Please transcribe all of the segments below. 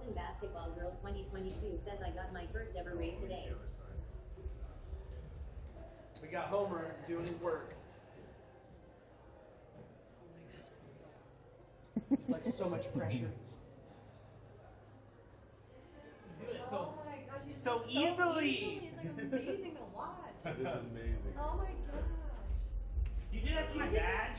Golden Basketball Girl 2022 says I got my first ever raid today. We got Homer doing his work. It's like so much pressure. You do it so easily. It's like amazing to watch. It is amazing. Oh my god. You do that to my badge?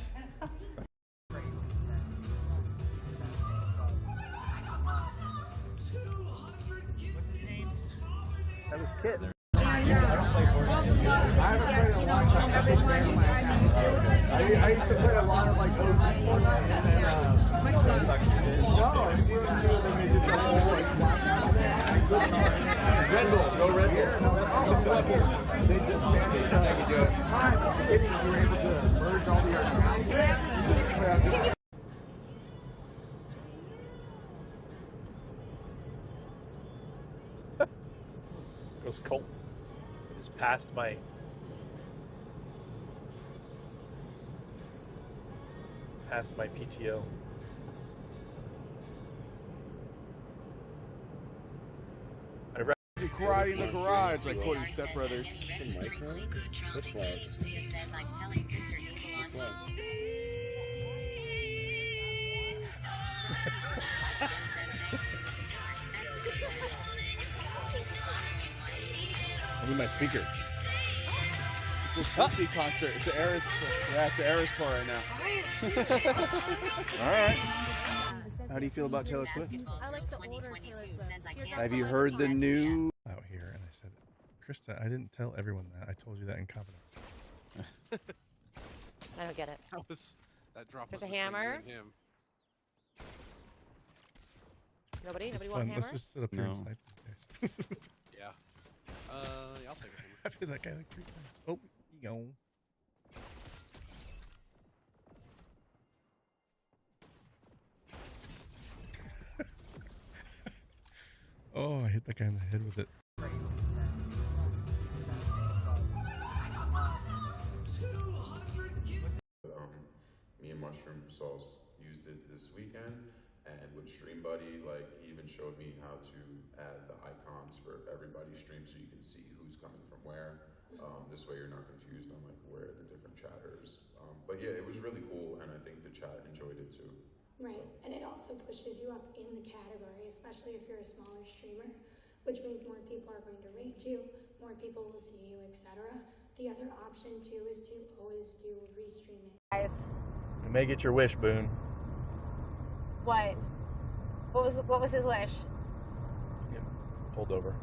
That was Kit. I haven't played in a long time. I used to play a lot of like OG Fortnite and then no, in season 2 then they did the whole like Red Bull, go Red Bull. They disbanded the time at the beginning you were able to merge all the accounts. Goes Colt. Just past my PTO. Karate in the garage, like Cody's stepbrothers. Which flag? I need my speaker. It's a Swiftie concert. It's an Eras tour. Yeah, it's an Eras tour right now. All right. How do you feel about Taylor Swift? I like the older Taylor Swift. Have you heard the new? Out here, and I said, Krista, I didn't tell everyone that. I told you that in confidence. I don't get it. That drop There's was a hammer. between him. Nobody It's want a fun. hammer? Let's just sit up here and No. snipe these guys. Yeah. Yeah, I'll take a hammer. I hit that guy like 3 times. Oh, he gone. Oh, I hit that guy in the head with it. Me and Mushroom Sauce used it this weekend, and with Stream Buddy, like he even showed me how to add the icons for everybody's stream so you can see who's coming from where. This way you're not confused on like where the different chatters. But yeah, it was really cool, and I think the chat enjoyed it too. Right, and it also pushes you up in the category, especially if you're a smaller streamer, which means more people are going to rate you, more people will see you, etc. The other option too is to always do restreaming. Guys, You may get your wish, Boone. what? What was his wish? Get pulled over.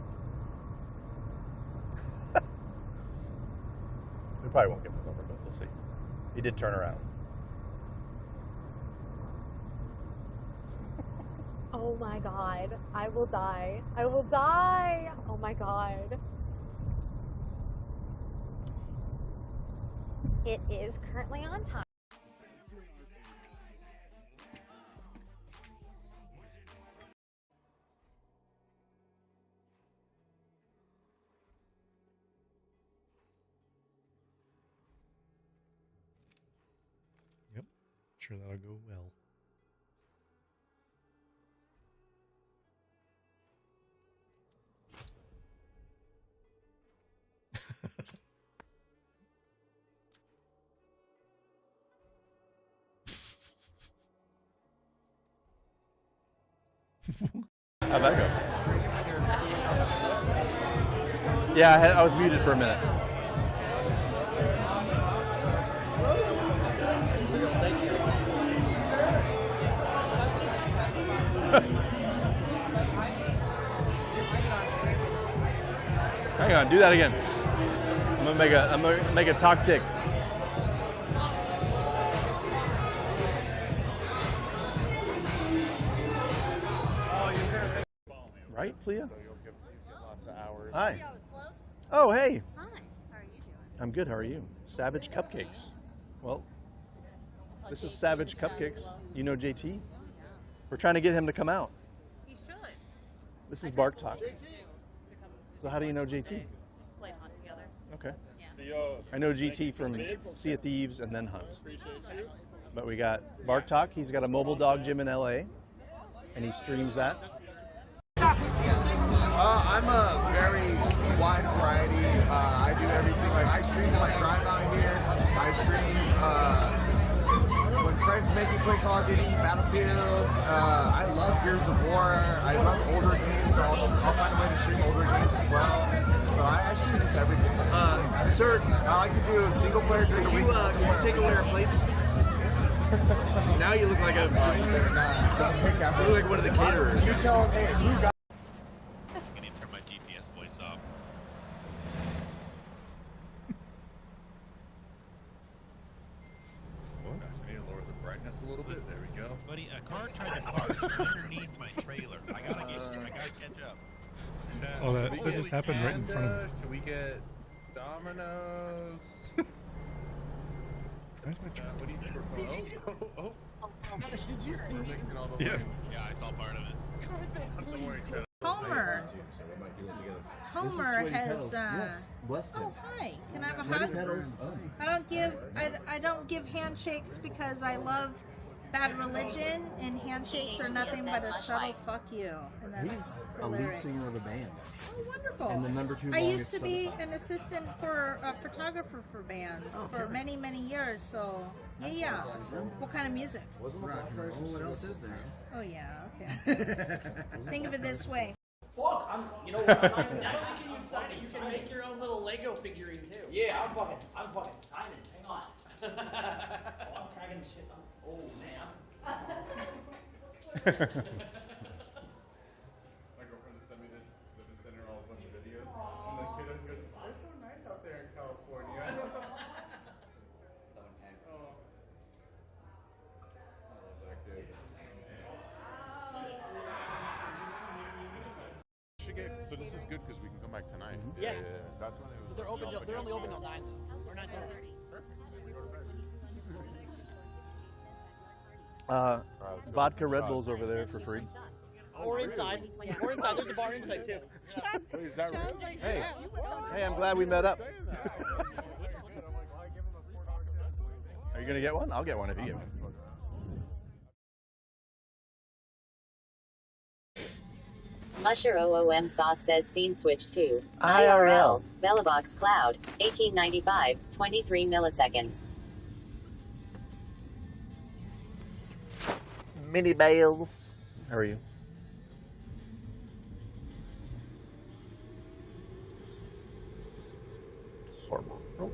We probably won't get pulled over, but we'll see. He did turn around. Oh my god. I will die. I will die. Oh my god. It is currently on time. Yep. Sure that'll go well. How'd that go? Yeah, I was muted for a minute. Hang on, do that again. I'm gonna make a talk tick. Right, Flea? So you'll get lots of hours. Hi. That was close. Oh, hey. Hi. How are you doing? I'm good. How are you? Savage Cupcakes. Well, this is Savage Cupcakes. You know JT? We're trying to get him to come out. You should. This is Bark Talk. So how do you know JT? Play hunt together. Okay. Yeah. I know GT from Sea of Thieves and then Hunt. But we got Bark Talk. He's got a mobile dog gym in LA, and he streams that. I'm a very wide variety. I do everything. Like I stream when I drive out here. I stream when friends make me play Call of Duty, Battlefield. I love Gears of War. I love older games, so I'll find a way to stream older games as well. So I stream just everything. Sir, I like to do a single player during the week. can you take away our plates? Now you look like a. Don't take that. You look like one of the caterers. You tell them, hey, you got. I need to turn my GPS voice off. I need to lower the brightness a little bit. There we go. Buddy, a car tried to park underneath my trailer. I gotta catch up. Oh, that just happened right in front of me. Should we get Domino's? Where's my truck? What do you think we're going? Oh. Did you see? Yes. Yeah, I saw part of it. Homer. Homer has. Oh, hi. Can I have a hug? I don't give handshakes because I love Bad Religion, and handshakes are nothing but a subtle fuck you. And that's He's the a lead lyric. singer of the band. Oh, wonderful. And the #2 I used longest to be an assistant for a photographer for bands for many, many years. So, yeah. What kind of music? Rock and roll. What else is there? Oh, yeah. Okay. Think of it this way. Fuck, you know what? Not only can you sign it, you can make your own little Lego figurine too. Yeah, I'm fucking signing. Hang on. I'm tagging the shit. Oh man. My girlfriend just sent me this, the sent her all a bunch of videos. And the kid goes, "They're so nice out there in California." So intense. Oh. I love that kid. So this is good because we can come back tonight. Yeah. That's when it was. They're open. They're only open till 9. We're not there. Vodka Red Bulls over there for free. Or inside. Or inside. There's a bar inside too. Wait, is that real? Hey, I'm glad we met up. Are you gonna get one? I'll get one if you get one. Musher OOM Sauce says scene switch to IRL. Bellabox Cloud, 1895, 23 milliseconds. Mini Bales. How are you? Sorba. Oh.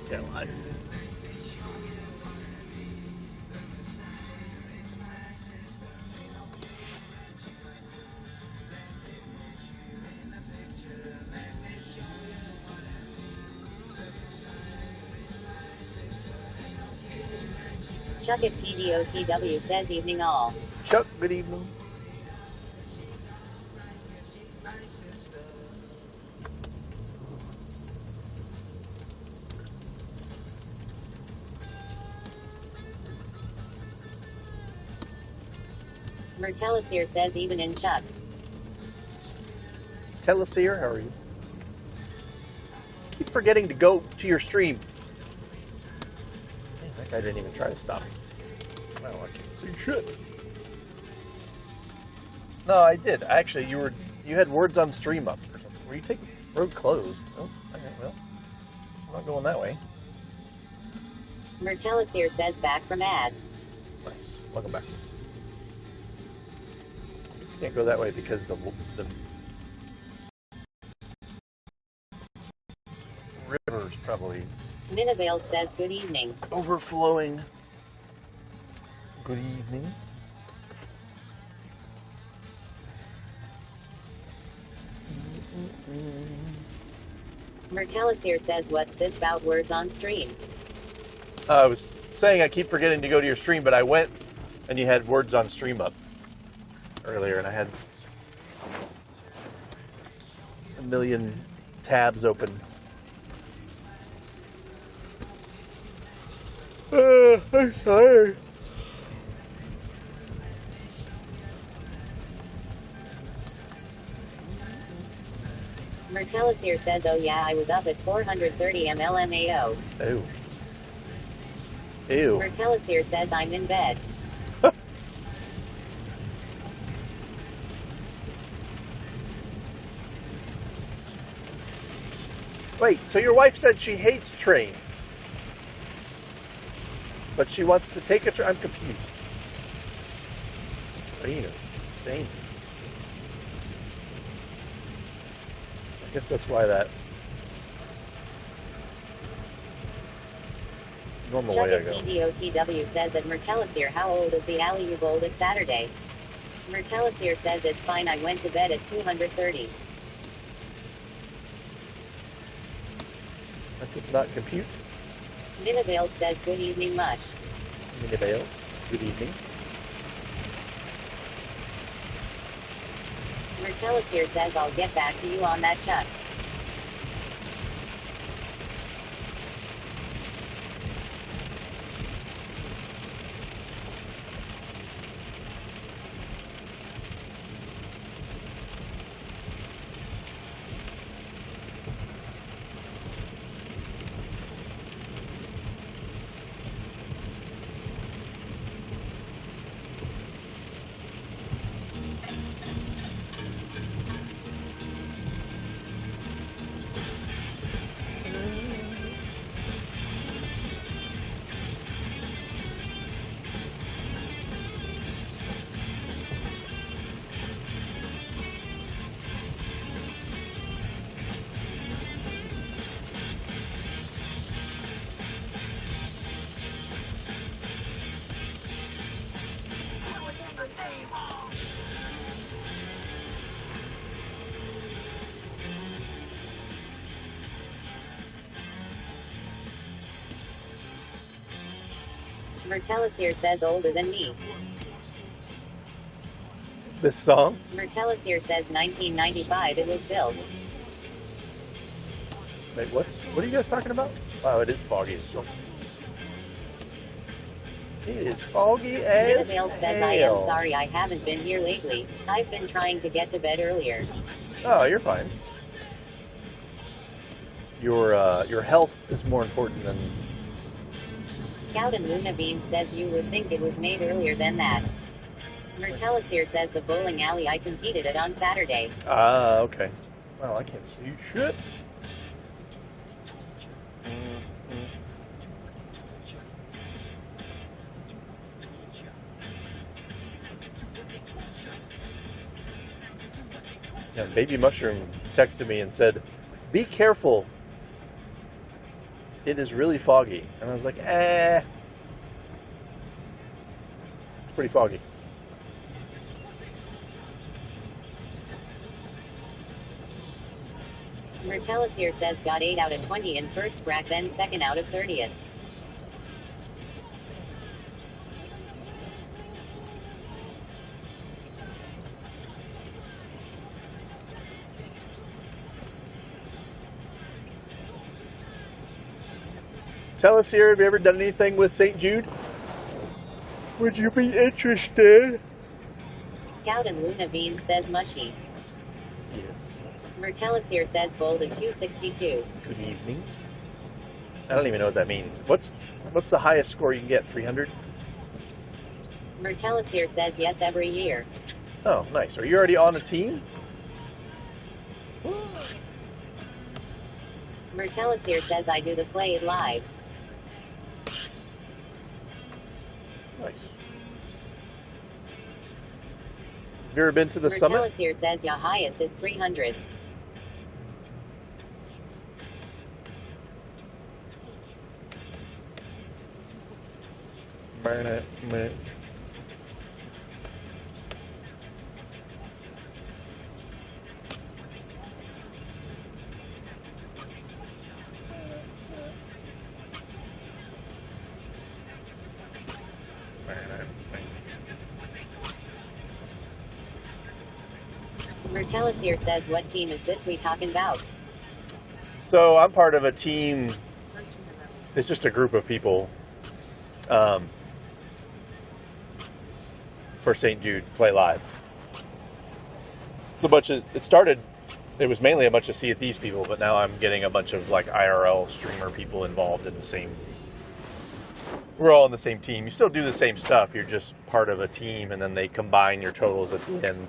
Can't lie. Chuck at PDOTW says evening all. Chuck, good evening. Mertelisir says even in Chuck. Telesir, how are you? Keep forgetting to go to your stream. Man, that guy didn't even try to stop me. Well, I can't see shit. No, I did. Actually, you had words on stream up or something. Were you taking road closed? Oh, okay, well, I'm not going that way. Mertelisir says back from ads. Nice. Welcome back. Just can't go that way because the river's probably Minavale says good evening. overflowing. Good evening. Mertelisir says what's this about words on stream? I was saying I keep forgetting to go to your stream, but I went And you had words on stream up earlier, and I had a million tabs open. I'm tired. Mertelisir says, oh yeah, I was up at 430 mlmao. Ew. Ew. Mertelisir says, I'm in bed. Wait, so your wife said she hates trains, but she wants to take a train? I'm confused. Train is insane. I guess that's why that normal way I go. PDOTW says at Mertelisir, how old is the alley you bowled at Saturday? Mertelisir says, it's fine, I went to bed at 230. That does not compute. Minivales says, good evening much. Minivales, good evening. Mertelisir says, I'll get back to you on that, Chuck. Mertelisir says, older than me. This song? Mertelisir says, 1995 it was built. Wait, what are you guys talking about? Wow, it is foggy as hell. It is foggy as hell. Minivale says, I am sorry I haven't been here lately. I've been trying to get to bed earlier. Oh, you're fine. Your health is more important than... Scout and Luna Bean says, you would think it was made earlier than that. Mertelisir says, the bowling alley I competed at on Saturday. Ah, okay. Well, I can't see shit. Yeah, Baby Mushroom texted me and said, be careful. It is really foggy. And I was like, It's pretty foggy. Mertelisir says, got 8 out of 20 in first brack, then 2nd out of 30th. Tell us here, have you ever done anything with St. Jude? Would you be interested? Scout and Luna Bean says, mushy. Yes. Mertelisir says, bowled at 262. Good evening. I don't even know what that means. What's the highest score you can get? 300? Mertelisir says, yes, every year. Oh, nice. Are you already on a team? Mertelisir says, I do the play it live. Nice. Have you ever been to the summit? Mertelisir says, your highest is 300. Mertelisier says, what team is this we talking about? So I'm part of a team. It's just a group of people for St. Jude Play Live. It's a bunch of. It was mainly a bunch of Sea of Thieves people, but now I'm getting a bunch of like IRL streamer people involved in the same. We're all in the same team. You still do the same stuff. You're just part of a team, and then they combine your totals at the end.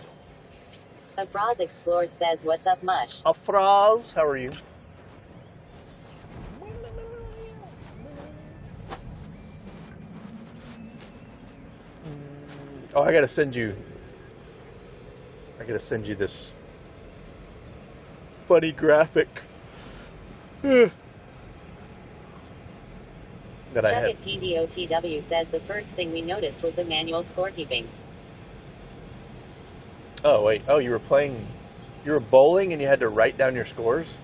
Afraz Explores says, what's up, Mush? Afraz, how are you? Oh, I gotta send you this funny graphic that I had. Chuck at PDOTW says the first thing we noticed was the manual scorekeeping. Oh, wait. Oh, you were bowling and you had to write down your scores?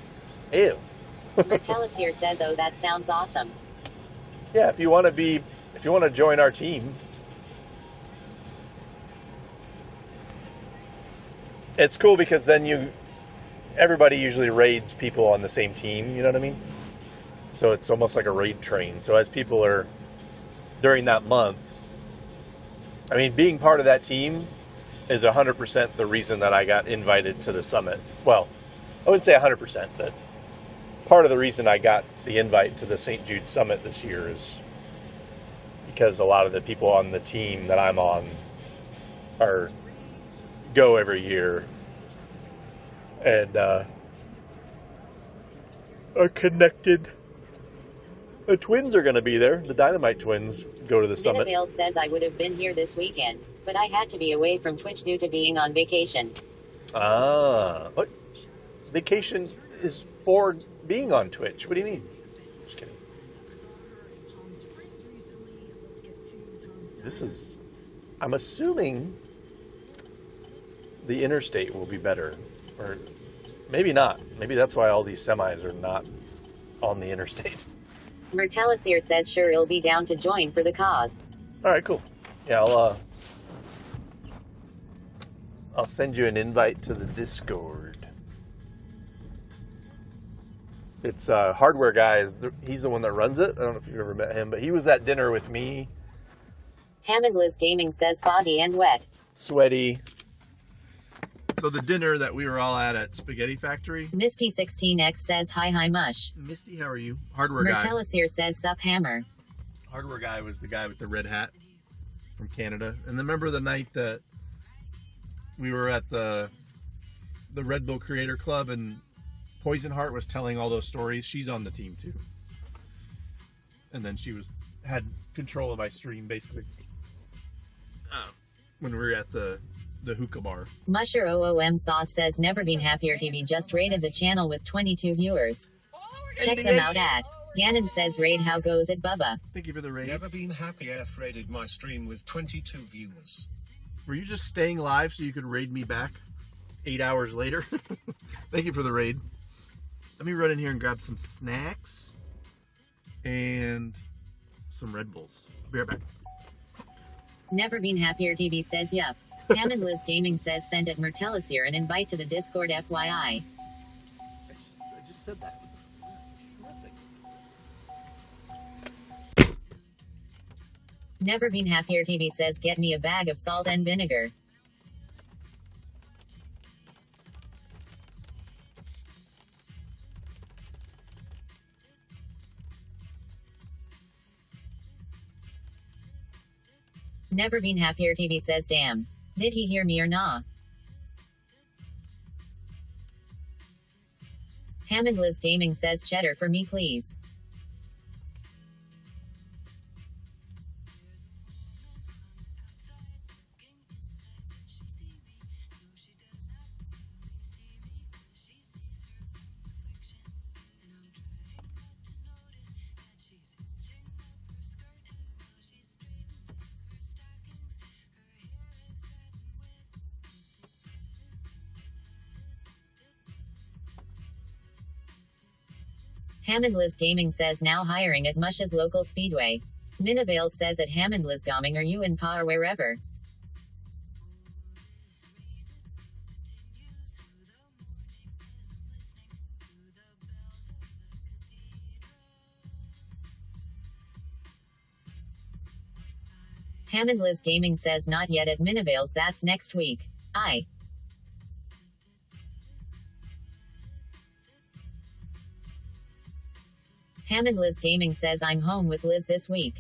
Ew. Mertelisier says, oh, that sounds awesome. Yeah, if you want to join our team, it's cool because then everybody usually raids people on the same team, you know what I mean? So it's almost like a raid train. So as people are, during that month, I mean, being part of that team is 100% the reason that I got invited to the summit. Well, I wouldn't say 100%, but part of the reason I got the invite to the St. Jude Summit this year is because a lot of the people on the team that I'm on go every year and are connected. The twins are going to be there. The Dynamite twins go to the summit. Minavale says, I would have been here this weekend, but I had to be away from Twitch due to being on vacation. Ah, what? Vacation is for being on Twitch. What do you mean? Just kidding. I'm assuming the interstate will be better. Or maybe not. Maybe that's why all these semis are not on the interstate. Mertelisier says, sure, he'll be down to join for the cause. All right, cool. Yeah, I'll send you an invite to the Discord. It's Hardware Guy. He's the one that runs it. I don't know if you've ever met him, but he was at dinner with me. Hammondless Gaming says, foggy and wet. Sweaty. So the dinner that we were all at Spaghetti Factory. Misty16X says, hi Mush. Misty, how are you? Hardware Guy. Mertelisier says, sup hammer. Hardware Guy was the guy with the red hat from Canada. And remember the night that we were at the Red Bull Creator Club and Poison Heart was telling all those stories? She's on the team too. And then she had control of my stream basically. When we were at the hookah bar. Musher OOM Sauce says, never been happier TV just rated the channel with 22 viewers. Check them out at. Gannon says, raid how goes it, Bubba? Thank you for the raid. Never been happier raided my stream with 22 viewers. Were you just staying live so you could raid me back 8 hours later? Thank you for the raid. Let me run in here and grab some snacks and some Red Bulls. Be right back. Never been happier TV says, yup. Hammondless Gaming says, send at Mertelisier an invite to the Discord FYI. I just said that. Never been happier TV says, get me a bag of salt and vinegar. Never been happier TV says, damn. Did he hear me or nah? Hammondless Gaming says, cheddar for me please. Hammondless Gaming says, now hiring at Mush's local speedway. Minavale says, at Hammondless Gaming, are you in Pa or wherever? Hammond Liz Gaming says not yet at Minivales, that's next week. Hammond Liz Gaming says I'm home with Liz this week.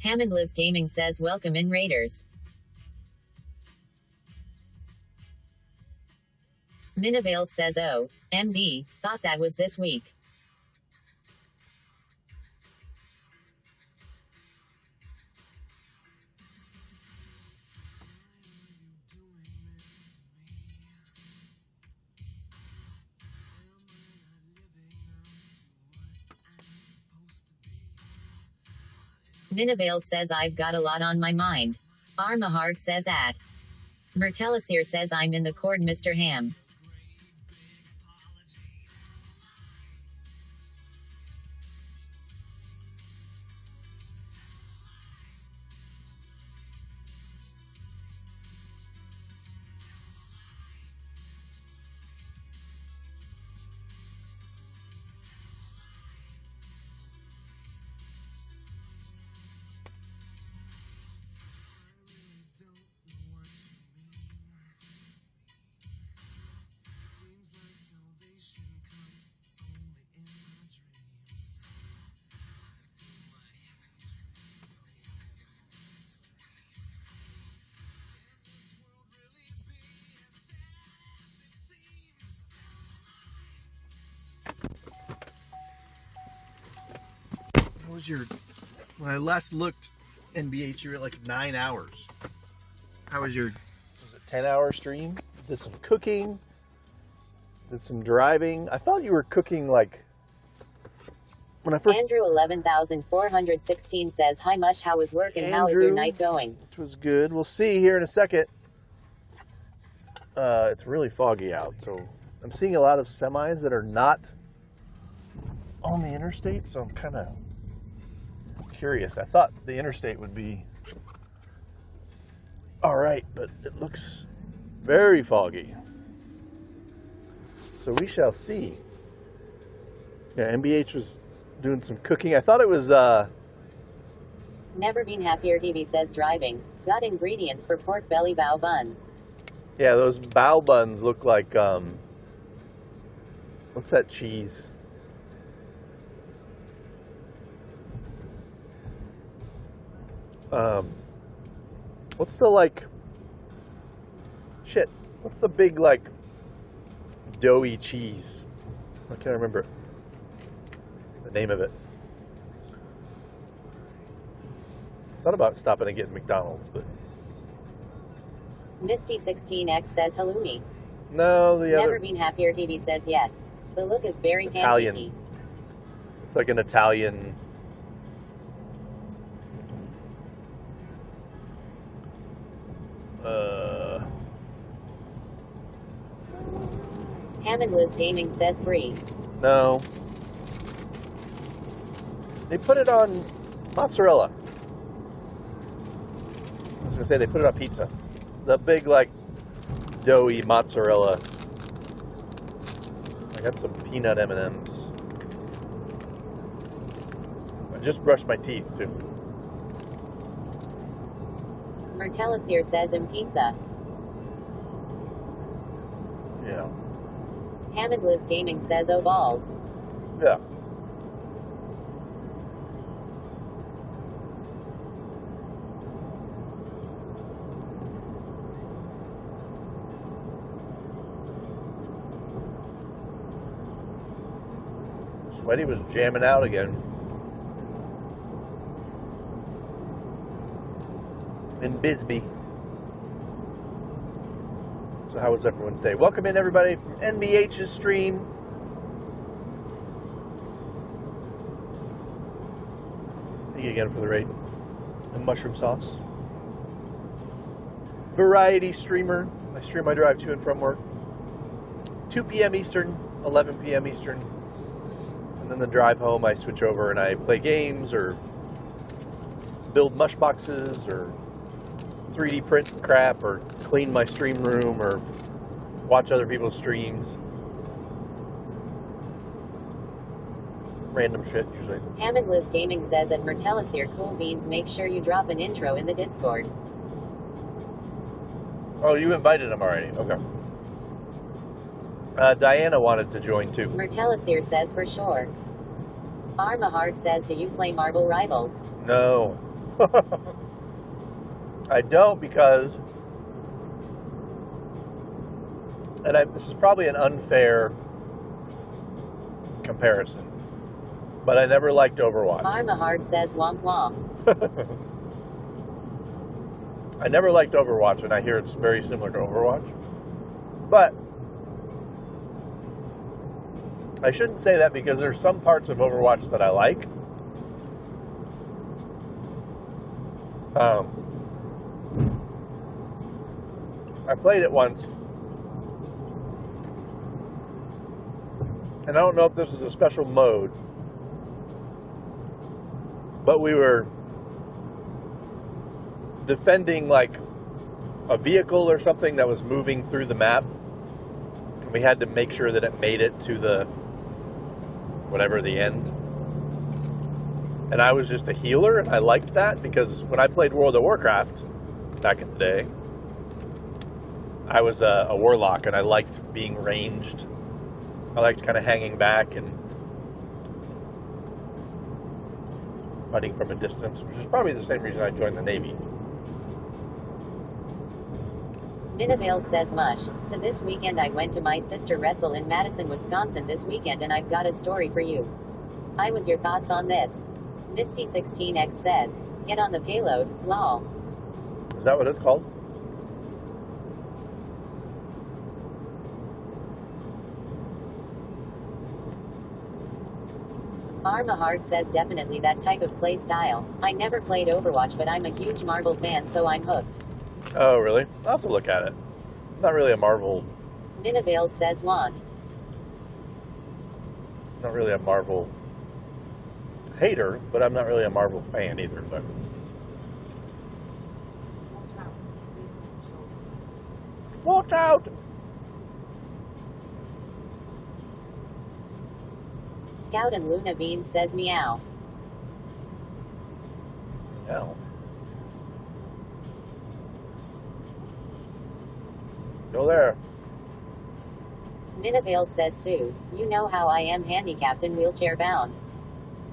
Hammond Liz Gaming says welcome in Raiders. Minivales says oh, MB, thought that was this week. Minivales says I've got a lot on my mind. Armaharg says at. Mertelisir says I'm in the cord Mr. Ham. When I last looked, NBH, you were at like 9 hours. How was your 10-hour stream? Did some cooking, did some driving. I thought you were cooking like when I first. Andrew 11,416 says hi Mush, how was work and how is your night going? Which was good. We'll see here in a second. It's really foggy out, so I'm seeing a lot of semis that are not on the interstate, so I'm kind of curious. I thought the interstate would be all right, but it looks very foggy. So we shall see. Yeah, MBH was doing some cooking. I thought it was Never Been Happier TV says driving. Got ingredients for pork belly bao buns. Yeah, those bao buns look like what's that cheese? What's the what's the big doughy cheese? I can't remember the name of it. Thought about stopping and getting McDonald's, but Misty16X says halloumi. no, the Never other Been Happier TV says yes. The look is very Italian. pancakey. It's like an Italian. Hammond Liz Gaming says brie. No. They put it on mozzarella. I was gonna say they put it on pizza. The big doughy mozzarella. I got some peanut M&Ms. I just brushed my teeth too. Mertelisir says in pizza. Yeah. Hammond Liz Gaming says oh balls. Yeah. Sweaty was jamming out again. In Bisbee. So how was everyone's day? Welcome in everybody from NBH's stream. Thank you again for the raid. And mushroom sauce. Variety streamer. I stream my drive to and from work. 2 p.m. Eastern, 11 p.m. Eastern. And then the drive home, I switch over and I play games or build mushboxes or 3D print crap or clean my stream room or watch other people's streams. Random shit, usually. Hammondless Gaming says at Mertelisir, cool beans, make sure you drop an intro in the Discord. Oh, you invited him already. Okay. Diana wanted to join too. Mertelisir says for sure. Armahard says, do you play Marble Rivals? No. I don't because, and this is probably an unfair comparison, but I never liked Overwatch. Armahard says womp womp. I never liked Overwatch, and I hear it's very similar to Overwatch. But I shouldn't say that because there's some parts of Overwatch that I like. I played it once, and I don't know if this is a special mode, but we were defending like a vehicle or something that was moving through the map, and we had to make sure that it made it to the whatever the end. And I was just a healer, and I liked that because when I played World of Warcraft back in the day, I was a warlock, and I liked being ranged. I liked kind of hanging back and fighting from a distance, which is probably the same reason I joined the Navy. Minavale says mush. So this weekend I went to my sister wrestle in Madison, Wisconsin this weekend, and I've got a story for you. I was your thoughts on this. Misty16X says, get on the payload, lol. Is that what it's called? Armahard says definitely that type of play style. I never played Overwatch, but I'm a huge Marvel fan, so I'm hooked. Oh, really? I'll have to look at it. Not really a Marvel. Minavale says want. Not really a Marvel hater, but I'm not really a Marvel fan either. But watch out! Scout and Luna Bean says meow. No. Go there. Minavale says Sue, you know how I am handicapped and wheelchair bound.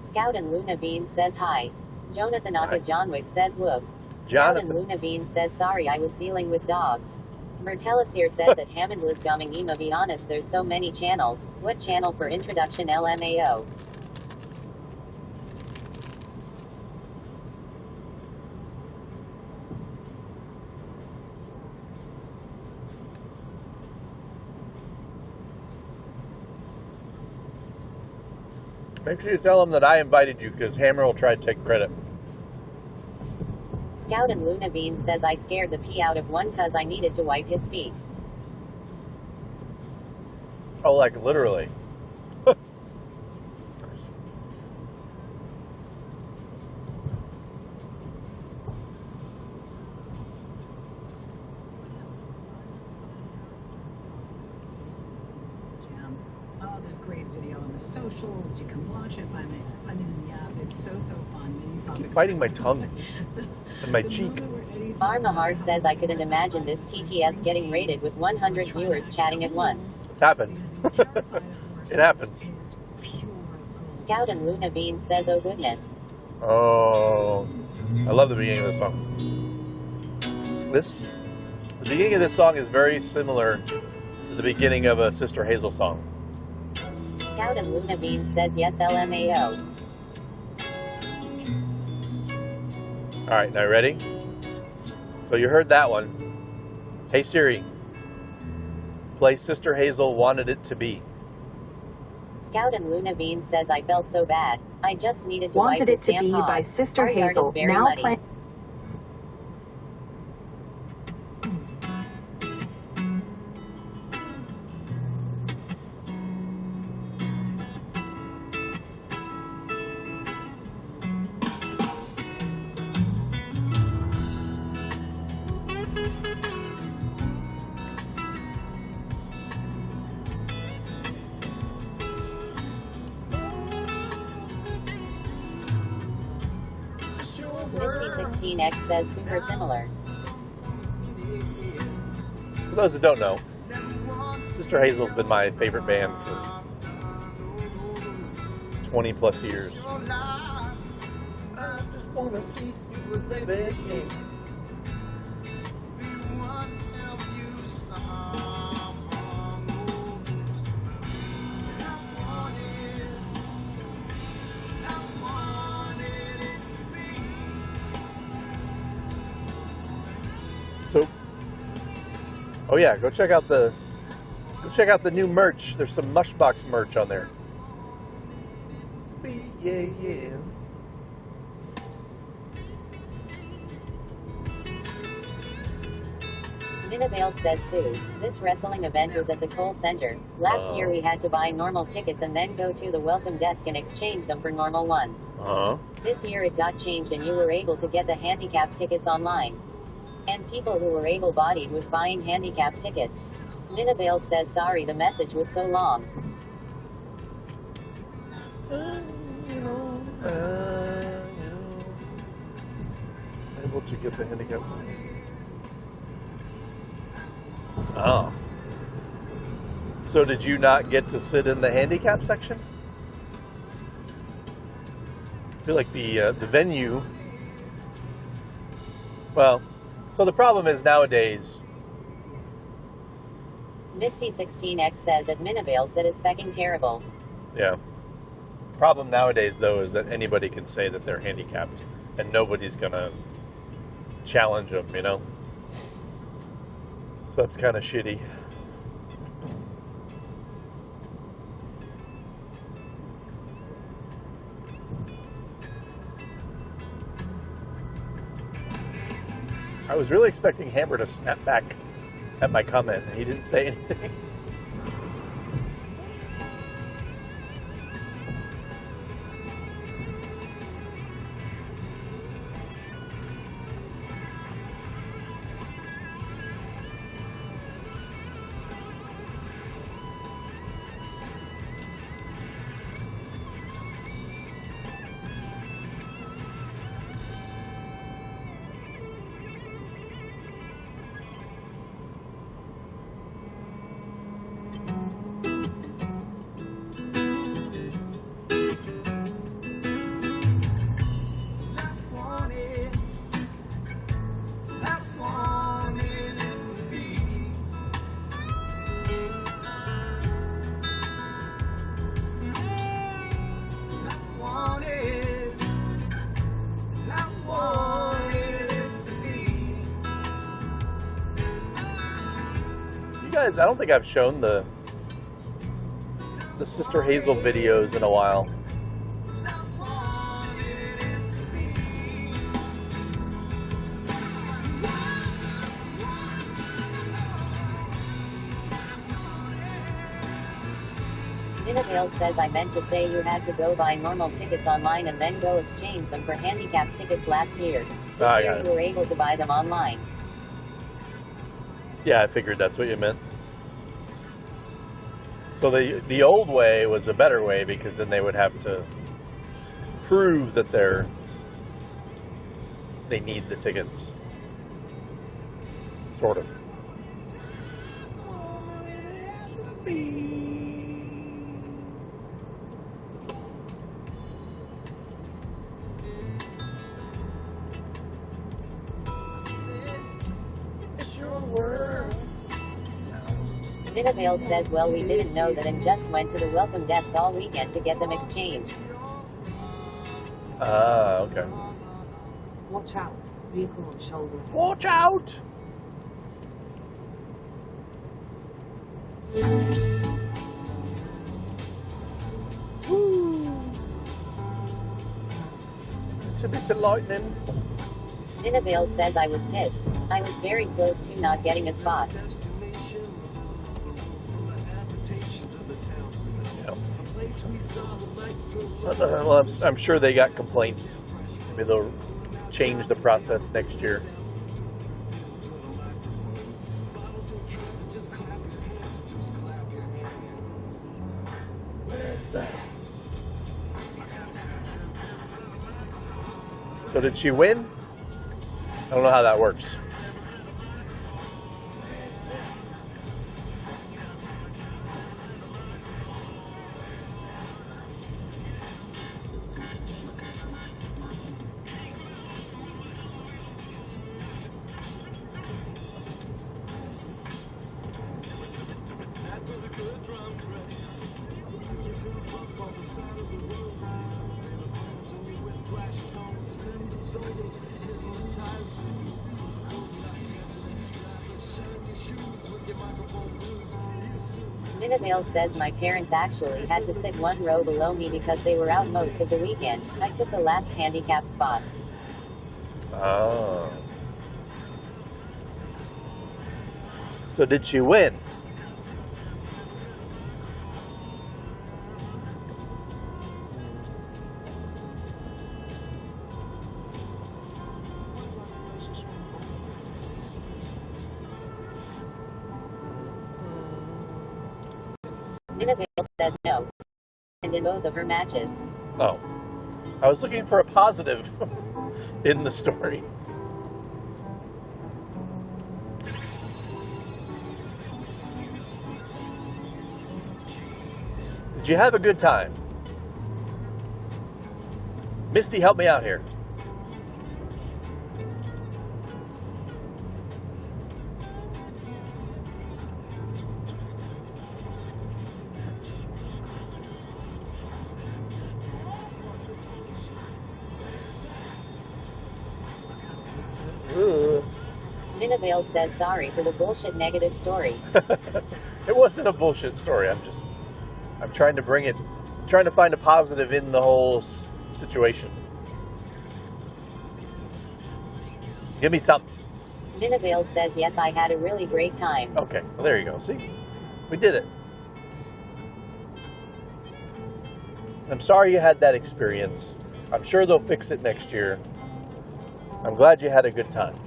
Scout and Luna Bean says hi. Jonathan Aka Johnwick says woof. Scout and Luna Bean says sorry I was dealing with dogs. Mertelisir says at Hammondless Gumming Ema, be honest, there's so many channels. What channel for introduction LMAO? Make sure you tell them that I invited you, because Hammer will try to take credit. Scout and Luna Bean says I scared the pee out of one cuz I needed to wipe his feet. Oh, like literally. Oh, there's great video on the socials. You can watch it. Find it in the app. It's so fun. Many topics. Keep biting my tongue and my cheek. Armahard says I couldn't imagine this TTS getting rated with 100 viewers chatting at once. It's happened. It happens. Scout and Luna Bean says oh goodness. Oh, I love the beginning of this song. The beginning of this song is very similar to the beginning of a Sister Hazel song. Scout and Luna Bean says yes LMAO. Alright, now ready? So you heard that one. Hey Siri, play Sister Hazel Wanted It to Be. Scout and Luna Bean says I felt so bad. I just needed to Wanted wipe It his to damn Be paws. by Sister Our yard Hazel. is very Now muddy. play. Misty16X says super similar. For those that don't know, Sister Hazel's been my favorite band for 20 plus years. So, oh yeah, go check out the new merch. There's some mushbox merch on there. Yeah, yeah. Minabale says Sue, this wrestling event was at the Kohl Center. Last year we had to buy normal tickets and then go to the welcome desk and exchange them for normal ones. This year it got changed and you were able to get the handicap tickets online. And people who were able-bodied was buying handicap tickets. Minabale says sorry the message was so long. Able to get the handicap. Oh. So did you not get to sit in the handicap section? I feel like the venue. Well, so the problem is nowadays. Misty16X says at Minabale's that is fecking terrible. Yeah. Problem nowadays though is that anybody can say that they're handicapped, and nobody's gonna challenge them, you know. So that's kind of shitty. I was really expecting Hammer to snap back at my comment, and he didn't say anything. I don't think I've shown the Sister Hazel videos in a while. Minabale says I meant to say you had to go buy normal tickets online and then go exchange them for handicap tickets last year. This year you were able to buy them online. Yeah, I figured that's what you meant. So the old way was a better way because then they would have to prove that they need the tickets. Sort of. Minabale says well we didn't know that and just went to the welcome desk all weekend to get them exchanged. Okay. Watch out. Vehicle on shoulder. Watch out! Woo. It's a bit of lightning. Minabale says I was pissed. I was very close to not getting a spot. Well, I'm sure they got complaints. Maybe they'll change the process next year. So did she win? don't know how that works. Minavale says my parents actually had to sit one row below me because they were out most of the weekend. I took the last handicap spot. Oh. So did she win? Minavale says no. And in both of her matches. Oh. I was looking for a positive in the story. Did you have a good time? Misty, help me out here. Minavale says sorry for the bullshit negative story. It wasn't a bullshit story. I'm trying to bring it, trying to find a positive in the whole situation. Give me something. Minavale says yes, I had a really great time. Okay, well, there you go. See, we did it. I'm sorry you had that experience. I'm sure they'll fix it next year. I'm glad you had a good time.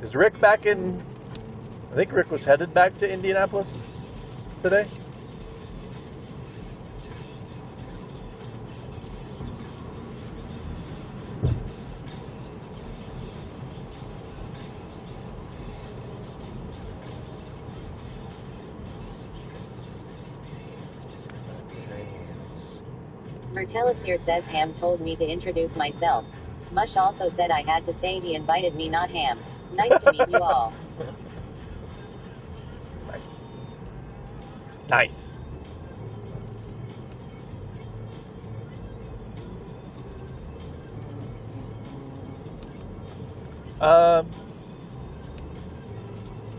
Is Rick back in? I think Rick was headed back to Indianapolis today. Mertelisir says Ham told me to introduce myself. Mush also said I had to say he invited me, not Ham. Nice to meet you all. Nice.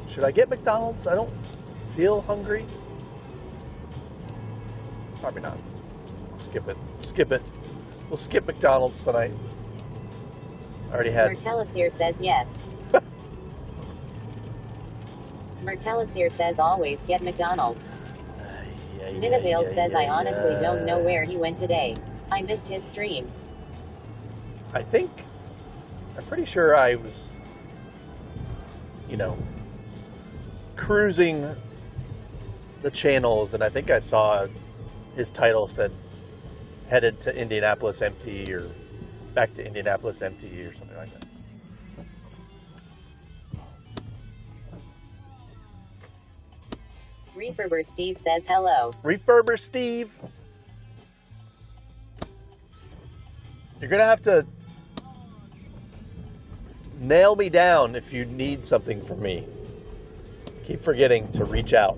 Should I get McDonald's? I don't feel hungry. Probably not. Skip it. Skip it. We'll skip McDonald's tonight. I already had. Mertelisir says yes. Mertelisir says always get McDonald's. Minavale says I honestly don't know where he went today. I missed his stream. I'm pretty sure I was, cruising the channels, and I think I saw his title said headed to Indianapolis empty, or back to Indianapolis empty, or something like that. Refurber Steve says hello. Refurber Steve. You're going to have to nail me down if you need something from me. Keep forgetting to reach out.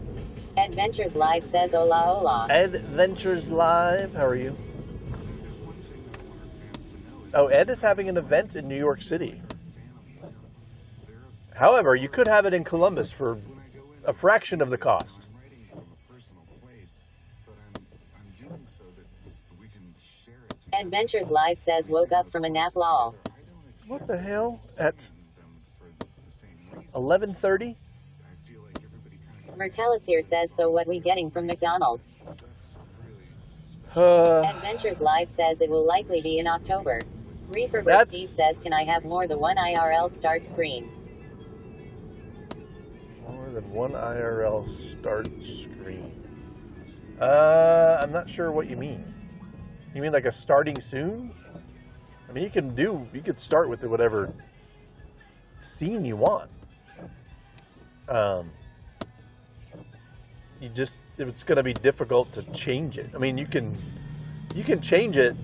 Adventures Live says hola hola. Adventures Live, how are you? Oh, Ed is having an event in New York City. However, you could have it in Columbus for a fraction of the cost. Adventures Live says woke up from a nap lol. What the hell? At 11:30? Mertelisir says so what we getting from McDonald's? Adventures Live says it will likely be in October. Refurber Steve says can I have more than one IRL start screen? More than one IRL start screen. I'm not sure what you mean. You mean like a starting soon? I mean, you could start with whatever scene you want. It's going to be difficult to change it. I mean, you can change it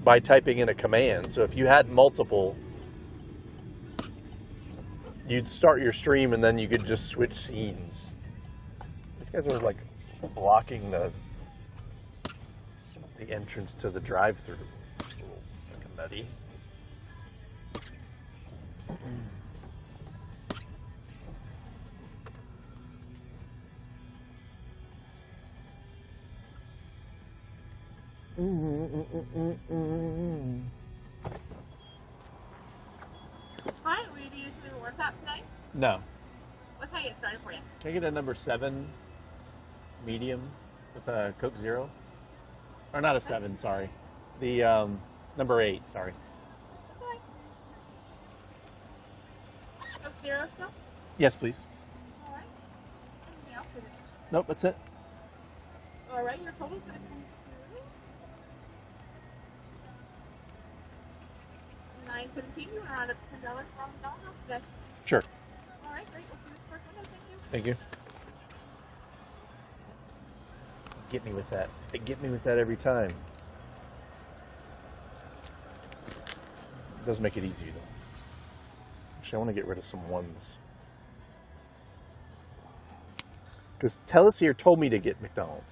by typing in a command. So if you had multiple, you'd start your stream and then you could just switch scenes. These guys are like blocking the entrance to the drive-thru. Fucking nutty. Hi, were you using the workout tonight? No. What can I get started for you? Can I get a number 7 medium with a Coke Zero? Or not a 7, sorry. The number 8, sorry. Okay. Coke Zero still? Yes, please. All right. Anything else for today? Nope, that's it. All right, your total's going to come to $9.17. You want to round up to $10 from the dollar today? Sure. All right, great. We'll see you first window. Thank you. Thank you. Get me with that. They get me with that every time. It does make it easier though. Actually, I want to get rid of some ones. Because Telus here told me to get McDonald's.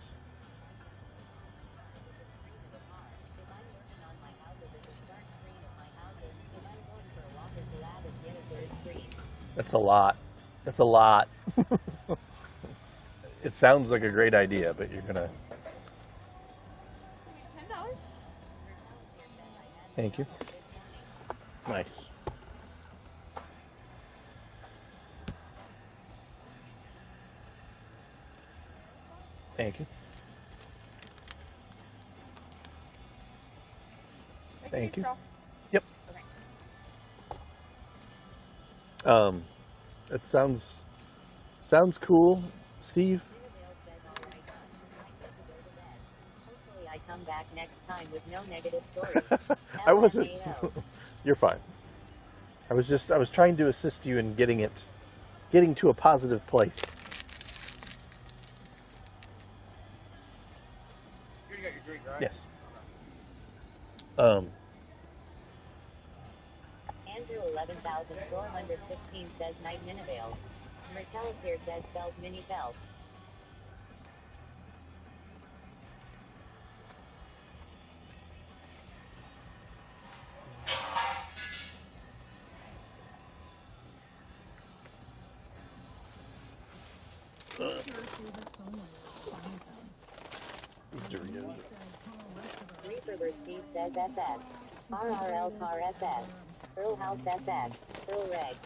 That's a lot. That's a lot. It sounds like a great idea, but you're gonna... $10. Thank you. Nice. Thank you. Thank you. Yep. It sounds cool, Steve. Hopefully I come back next time with no negative stories. I wasn't. LMAO. You're fine. I was trying to assist you in getting to a positive place. You got your drink, right? Yes. Andrew 11,416 says night minivales. Mertelisir says felt mini felt. These Doritos. Reeferber Steve says SS. RRL car SS. Earl House SS. Earl Reg.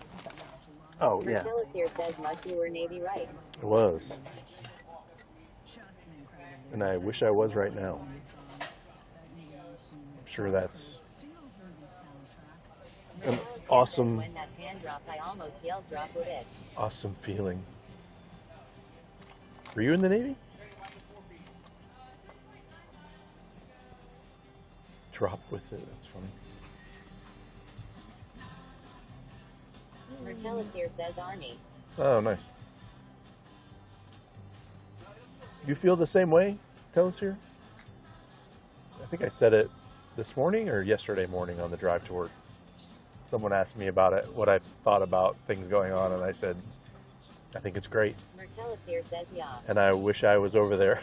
Oh, yeah. Mertelisir says much you were Navy right. It was. And I wish I was right now. I'm sure that's an awesome, When that pan dropped, I almost yelled drop with it. awesome feeling. Were you in the Navy? Drop with it, that's funny. Mertelisir says Army. Oh, nice. You feel the same way? Tell us here. I think I said it this morning or yesterday morning on the drive to work. Someone asked me about it, what I thought about things going on, and I said, I think it's great. Mertelisir says yeah. And I wish I was over there.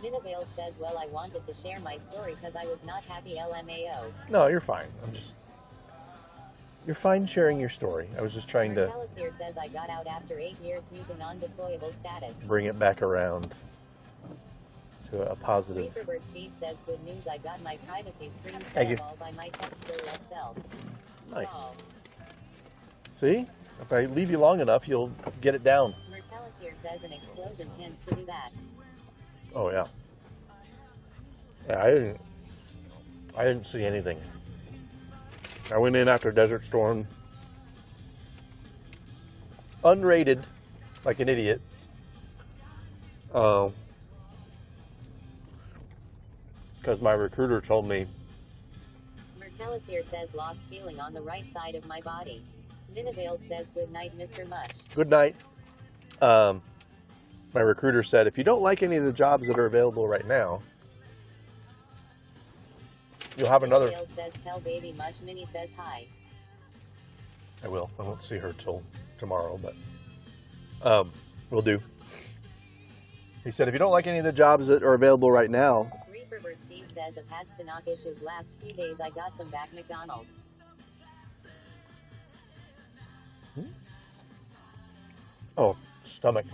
Minivale says, well, I wanted to share my story because I was not happy LMAO. No, you're fine. You're fine sharing your story. I was just trying to Mertelisir says I got out after 8 years due to non-deployable status. bring it back around to a positive. Reeferber Steve says, good news, I got my privacy screen Thank you. set all by my textile self. Nice. Oh. See? If I leave you long enough, you'll get it down. Mertelisir says an explosion tends to do that. Oh, yeah. Yeah, I didn't see anything. I went in after Desert Storm, unrated, like an idiot. because my recruiter told me. Mertelisir says lost feeling on the right side of my body. Vinavale says good night, Mr. Mush. Good night. My recruiter said, if you don't like any of the jobs that are available right now, you'll have another. Vinavale says tell baby Mush. Minnie says hi. I will. I won't see her till tomorrow, but we'll do. He said, if you don't like any of the jobs that are available right now. Reeferber Steve says I've had stomach issues last few days. I got some back McDonald's. Oh, stomach.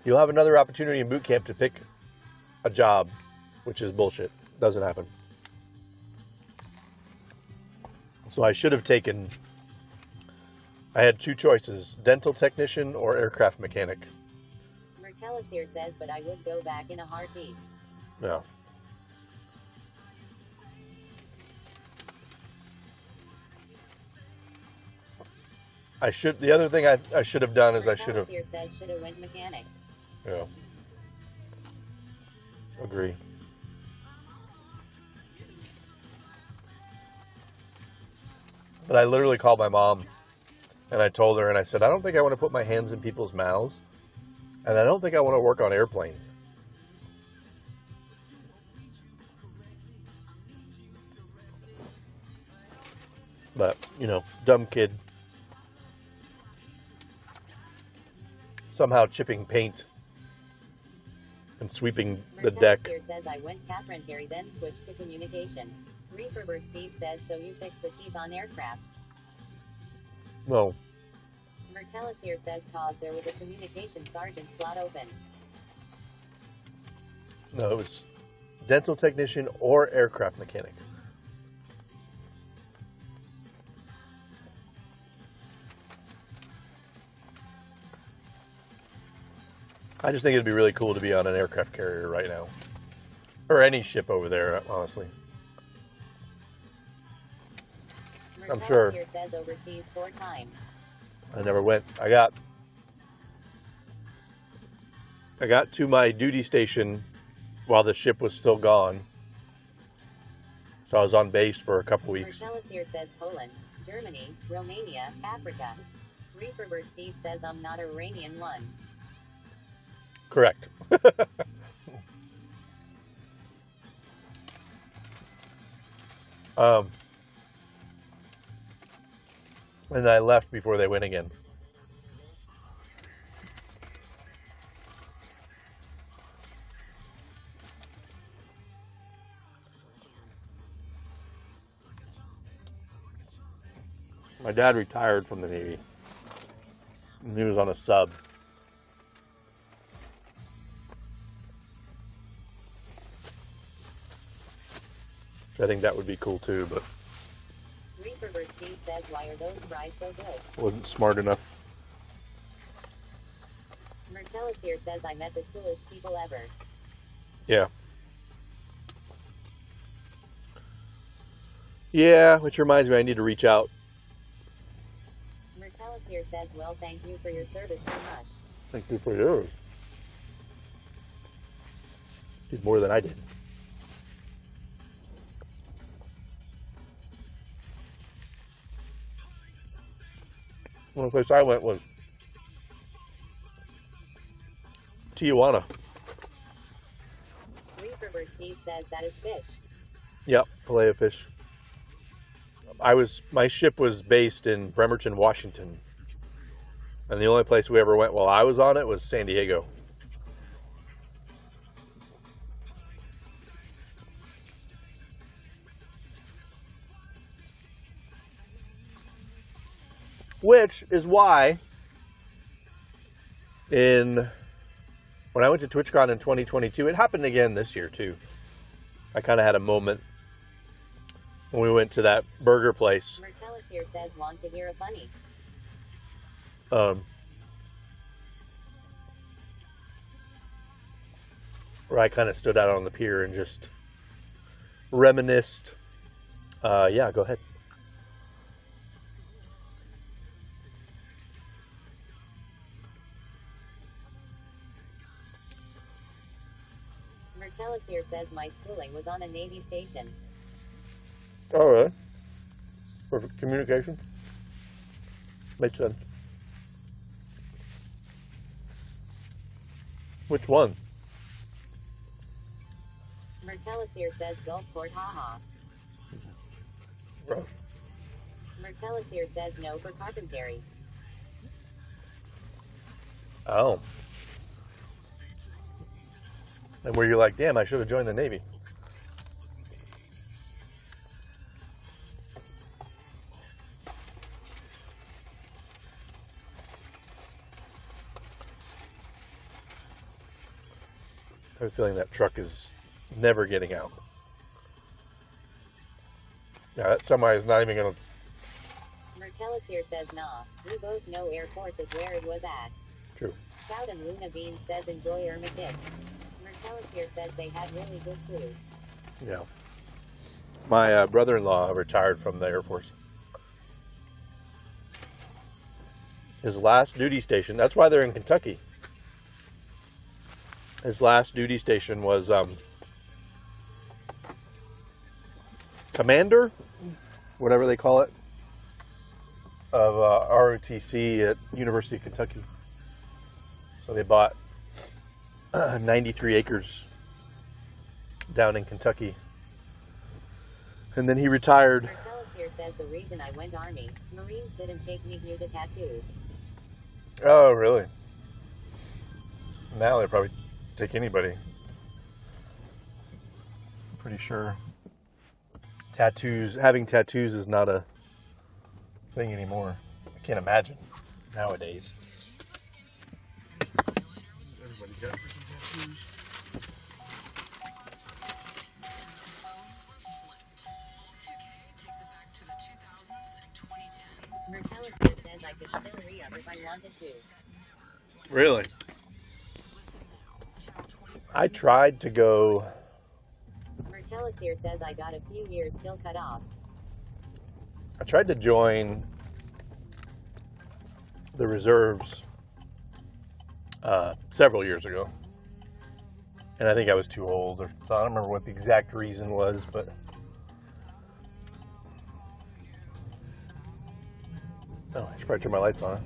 You'll have another opportunity in boot camp to pick a job, which is bullshit. Doesn't happen. So I should have taken, I had two choices, dental technician or aircraft mechanic. Mertelisir says, but I would go back in a heartbeat. No. The other thing I should have done is I should have. Mertelisir says should have went mechanic. Yeah. Agree. But I literally called my mom and I told her, and I said, I don't think I want to put my hands in people's mouths, and I don't think I want to work on airplanes. But, you know, dumb kid. Somehow chipping paint and sweeping the deck. Mertelisir says I went carpentry, then switched to communication. Reeferber Steve says, so you fix the teeth on aircrafts. No. Mertelisir says cause there was a communication sergeant slot open. No, it was dental technician or aircraft mechanic. I just think it'd be really cool to be on an aircraft carrier right now. Or any ship over there, honestly. I'm sure. Mertelisir says overseas 4 times. I never went. I got to my duty station while the ship was still gone. So I was on base for a couple weeks. Mertelisir says Poland, Germany, Romania, Africa. Reeferber Steve says I'm not Iranian one. Correct. And I left before they went again. My dad retired from the Navy. And he was on a sub. I think that would be cool too, but Reeferber Steve says, why are those fries so good? wasn't smart enough. Mertelisir says I met the coolest people ever. Yeah. Yeah, which reminds me I need to reach out. Mertelisir says, well, thank you for your service so much. Thank you for yours. Did more than I did. One place I went was Tijuana. Reeferber Steve says that is fish. Yep, fillet of fish. My ship was based in Bremerton, Washington. And the only place we ever went while I was on it was San Diego. Which is why when I went to TwitchCon in 2022, it happened again this year too. I kind of had a moment when we went to that burger place. Mertelisir says, want to hear a funny. Where I kind of stood out on the pier and just reminisced. Yeah, go ahead. Mertelisir says my schooling was on a Navy station. Oh, really? For communication? Makes sense. Which one? Mertelisir says Gulfport, haha. Gross. Mertelisir says no for carpentry. Oh. And where you're like, damn, I should have joined the Navy. I have a feeling that truck is never getting out. Yeah, that semi is not even going to... Mertelisir says nah. We both know Air Force is where it was at. True. Scout and Luna Bean says enjoy Irma Dix. Mertelisir says they had really good food. Yeah. My brother-in-law retired from the Air Force. His last duty station, that's why they're in Kentucky. His last duty station was commander, whatever they call it, of ROTC at University of Kentucky. So they bought 93 acres down in Kentucky. And then he retired. Mertelisir says the reason I went Army, Marines didn't take me due to tattoos. Oh, really? Now they probably take anybody. I'm pretty sure having tattoos is not a thing anymore. I can't imagine nowadays. Everybody's got freaking tattoos. Mertelisir says I could still re-up if I wanted to. Really? I tried to go... Mertelisir says I got a few years till cut off. I tried to join the reserves several years ago. And I think I was too old, so I don't remember what the exact reason was, but... Oh, I should probably turn my lights on.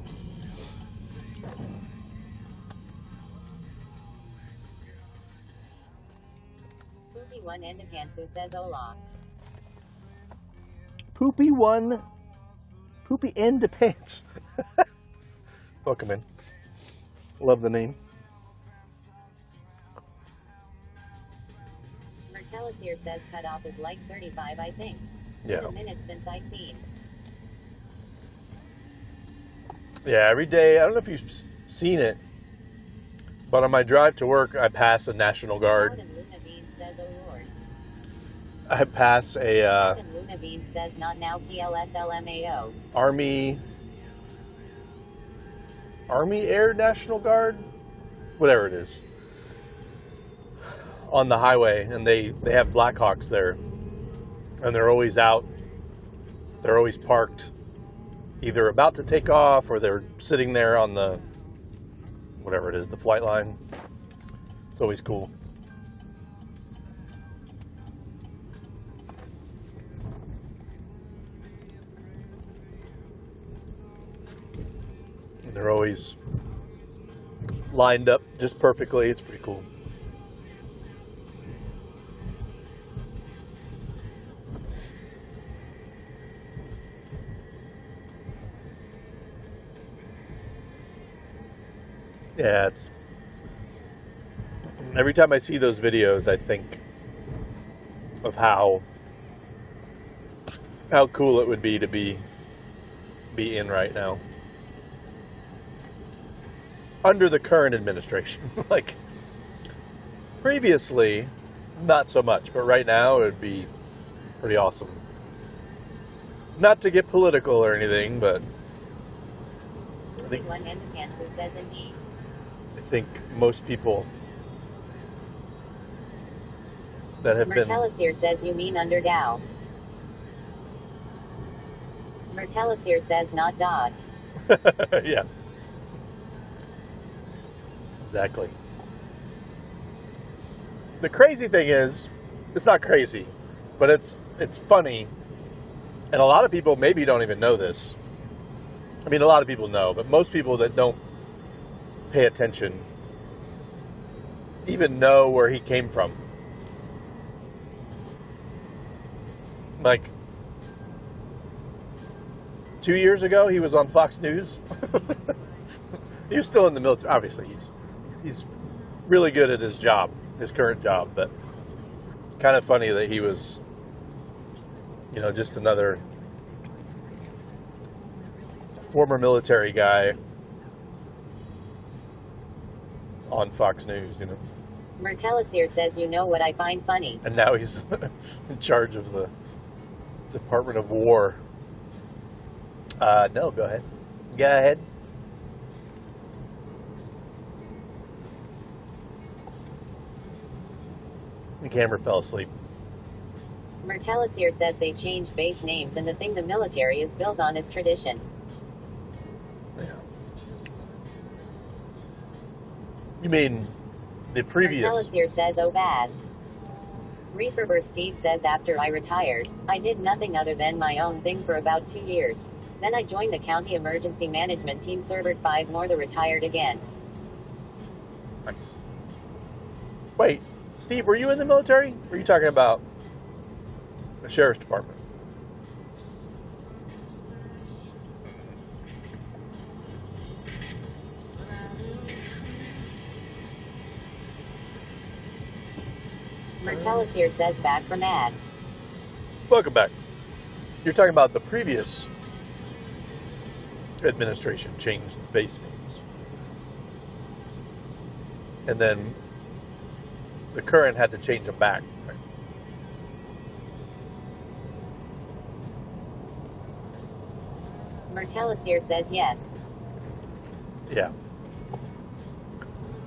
Poopy One Endapantsu says hola. Poopy end to pants. Welcome in. Love the name. Mertelisir says cut off is like 35, I think. Yeah. Been a minute since I seen. Yeah, every day, I don't know if you've seen it, but on my drive to work, I pass a National Guard. Luna Bean says, oh Lord. I pass a Luna Bean says not now PLSLMAO. Army Air National Guard, whatever it is, on the highway, and they have Blackhawks there, and they're always out. They're always parked, either about to take off or they're sitting there on the whatever it is, the flight line. It's always cool. And they're always lined up just perfectly. It's pretty cool. Yeah, it's every time I see those videos, I think of how cool it would be to be in right now under the current administration. Like previously, not so much, but right now it would be pretty awesome. Not to get political or anything, but I think One Endapantsu says indeed. I think most people that have been... Mertelisir says you mean under Dow. Mertelisir says not Dodd. Yeah. Exactly. the crazy thing is, it's not crazy, but it's funny, and a lot of people maybe don't even know this. I mean, a lot of people know, but most people that don't pay attention even know where he came from. Like 2 years ago, he was on Fox News. He was still in the military. Obviously, he's really good at his job, his current job, but kind of funny that he was, just another former military guy on Fox News, Mertelisier says, you know what I find funny? And now he's in charge of the Department of War. No, go ahead. Go ahead. The camera fell asleep. Mertelisier says they changed base names and the thing the military is built on is tradition. Yeah. You mean the previous... Mertelisier says, oh bads. Reeferber Steve says, after I retired, I did nothing other than my own thing for about 2 years. Then I joined the county emergency management team, served 5 more, the retired again. Nice. Wait, Steve, were you in the military? Or are you talking about the sheriff's department? Mertelisier says, back from ad. Welcome back. You're talking about the previous administration changed the base names. And then the current had to change them back. Right? Mertelisier says yes. Yeah.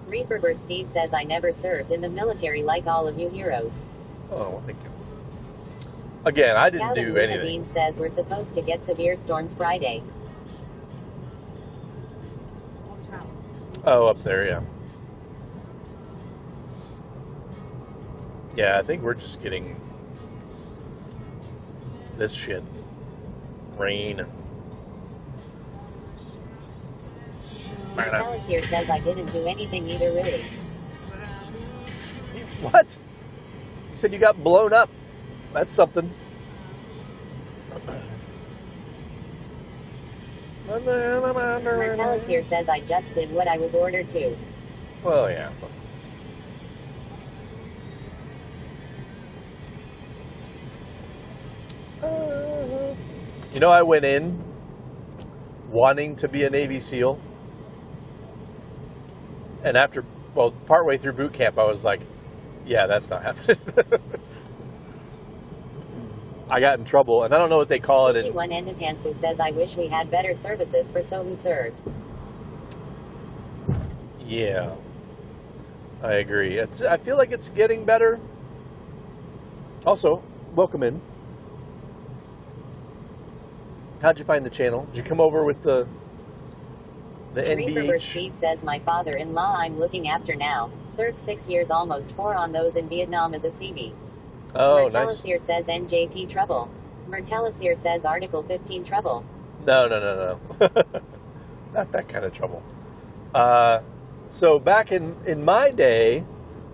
Reeferber Steve says, I never served in the military like all of you heroes. Oh, well, thank you. Again, I didn't Scout do and Luna anything. Bean says we're supposed to get severe storms Friday. Oh, up there, yeah. Yeah, I think we're just getting this shit. Rain. Mertelisier says I didn't do anything either, really. What? You said you got blown up. That's something. Mertelisier says I just did what I was ordered to. Well, yeah. I went in wanting to be a Navy SEAL. And partway through boot camp, I was like, yeah, that's not happening. I got in trouble, and I don't know what they call it. One Endopantsu says I wish we had better services for so who served. Yeah, I agree. I feel like it's getting better. Also, welcome in. How'd you find the channel? Did you come over with the Reeferber NBH? Steve says my father-in-law I'm looking after now. Served 6 years, almost 4 on those in Vietnam as a CB. Oh, nice. Mertelisier says NJP trouble. Mertelisier says Article 15 trouble. No. Not that kind of trouble. So back in my day,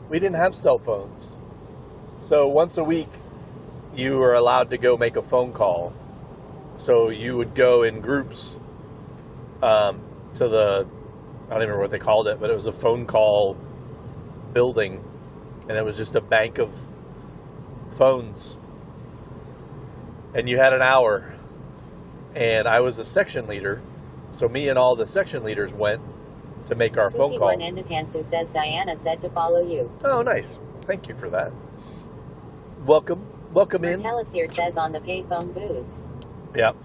we didn't have cell phones. So once a week, you were allowed to go make a phone call. So you would go in groups to the, I don't even remember what they called it, but it was a phone call building, and it was just a bank of phones. And you had an hour, and I was a section leader, so me and all the section leaders went to make our phone call. One Endopantsu says Diana said to follow you. Oh, nice. Thank you for that. Welcome in. Mertelisier says on the payphone booths. Yep.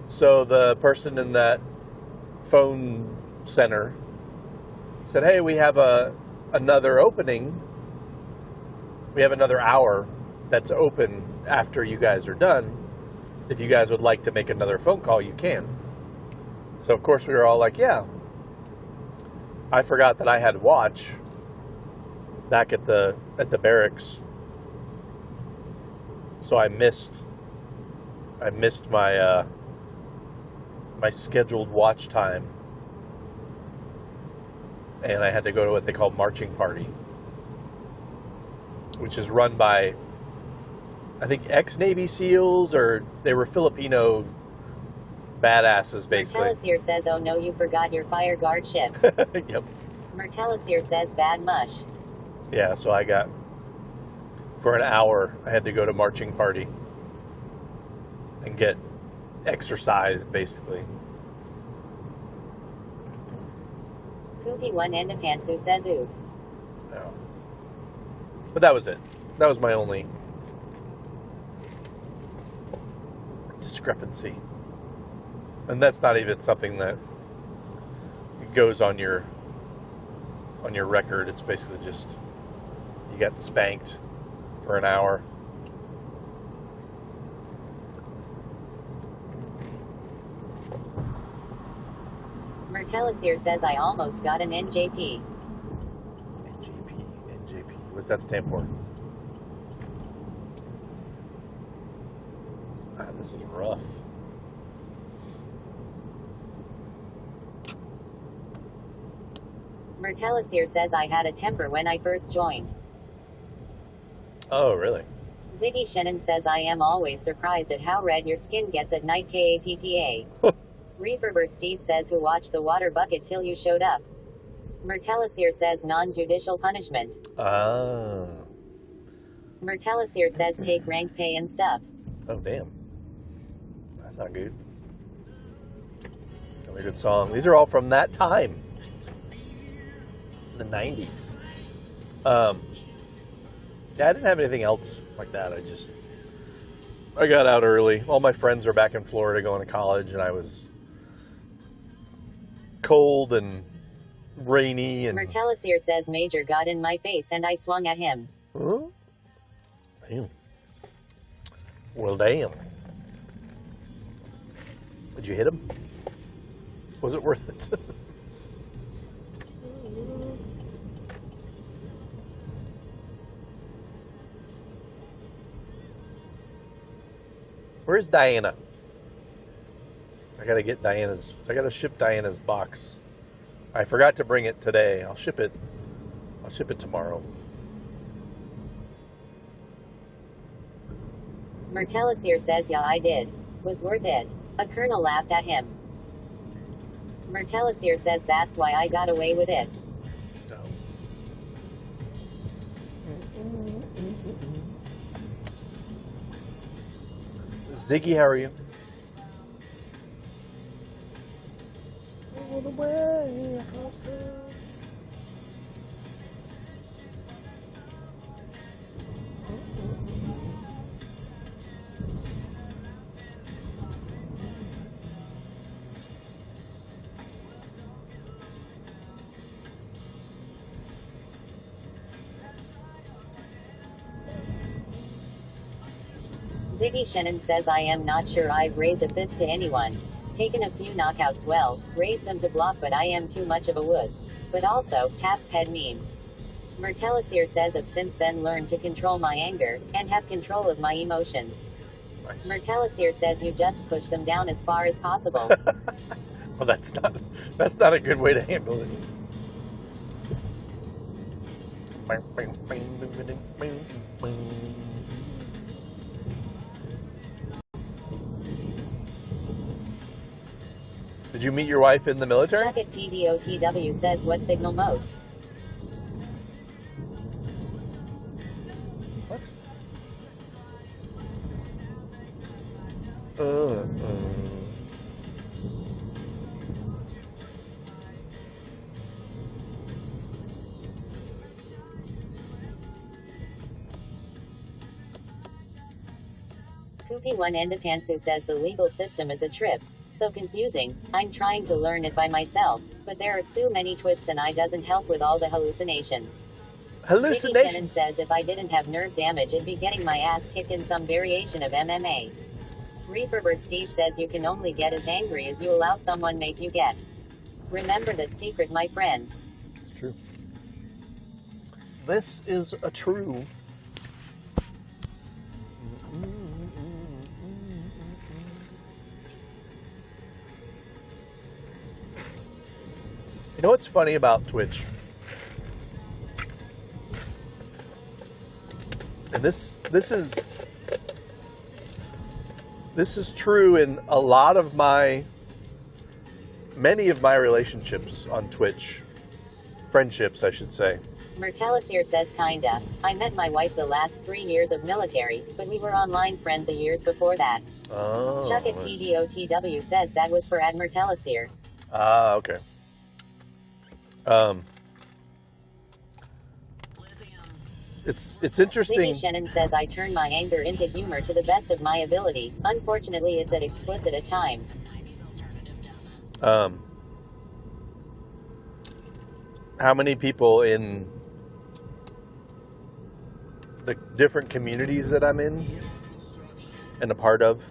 So the person in that phone center said, hey, we have another opening. We have another hour that's open after you guys are done. If you guys would like to make another phone call, you can. So, of course, we were all like, yeah. I forgot that I had watch. back at the barracks, so I missed my my scheduled watch time, and I had to go to what they call marching party, which is run by, I think, ex-Navy SEALs, or they were Filipino badasses, basically. Mertelisier says, oh no, you forgot your fire guard ship. Yep. Mertelisier says, bad mush. Yeah, so I got, for an hour, I had to go to marching party and get exercised, basically. Poopy one Endopantsu says, oof. No. But that was it. That was my only discrepancy. And that's not even something that goes on your record. It's basically just you got spanked for an hour. Mertelisier says, I almost got an NJP. NJP. What's that stand for? Ah, this is rough. Mertelisier says, I had a temper when I first joined. Oh, really? Ziggy Shannon says, I am always surprised at how red your skin gets at night, KAPPA. Referber Steve says, who watched the water bucket till you showed up. Mertelisier says, non-judicial punishment. Ah. Mertelisier says, take rank pay and stuff. Oh, damn. That's not good. Another good song. These are all from that time. The 90s. Yeah, I didn't have anything else like that. I got out early. All my friends are back in Florida going to college, and I was cold and rainy. And Mertelisier says, Major got in my face and I swung at him. Huh? Damn. Well, damn. Did you hit him? Was it worth it? Where's Diana? I gotta ship Diana's box. I forgot to bring it today. I'll ship it tomorrow. Mertelisier says, yeah, I did. Was worth it. A colonel laughed at him. Mertelisier says, that's why I got away with it. Ziggy, how are you? All the way across the... Ziggy Shannon says, I am not sure I've raised a fist to anyone. Taken a few knockouts, well, raised them to block, but I am too much of a wuss. But also, taps head meme. Mertelisier says, I've since then learned to control my anger, and have control of my emotions. Nice. Mertelisier says, you just push them down as far as possible. Well, that's not a good way to handle it. Did you meet your wife in the military? Chuck at PDOTW says, what signal most? What? Poopy one Endopantsu says, the legal system is a trip. So confusing. I'm trying to learn it by myself, but there are so many twists and I doesn't help with all the hallucinations. Hallucinations? Ziggy Shannon says, if I didn't have nerve damage, it'd be getting my ass kicked in some variation of MMA. Referber Steve says, you can only get as angry as you allow someone make you get. Remember that secret, my friends. It's true. this is a true. You know what's funny about Twitch? And this is true in a lot of many of my relationships on Twitch. Friendships, I should say. Mertelisir says kinda. I met my wife the last 3 years of military, but we were online friends a years before that. Oh. Chuck at PDOTW says that was for Ad Mertelisir. Ah, okay. It's interesting. Ziggy Shannon says I turn my anger into humor to the best of my ability. Unfortunately, it's at explicit at times. How many people in the different communities that I'm in and a part of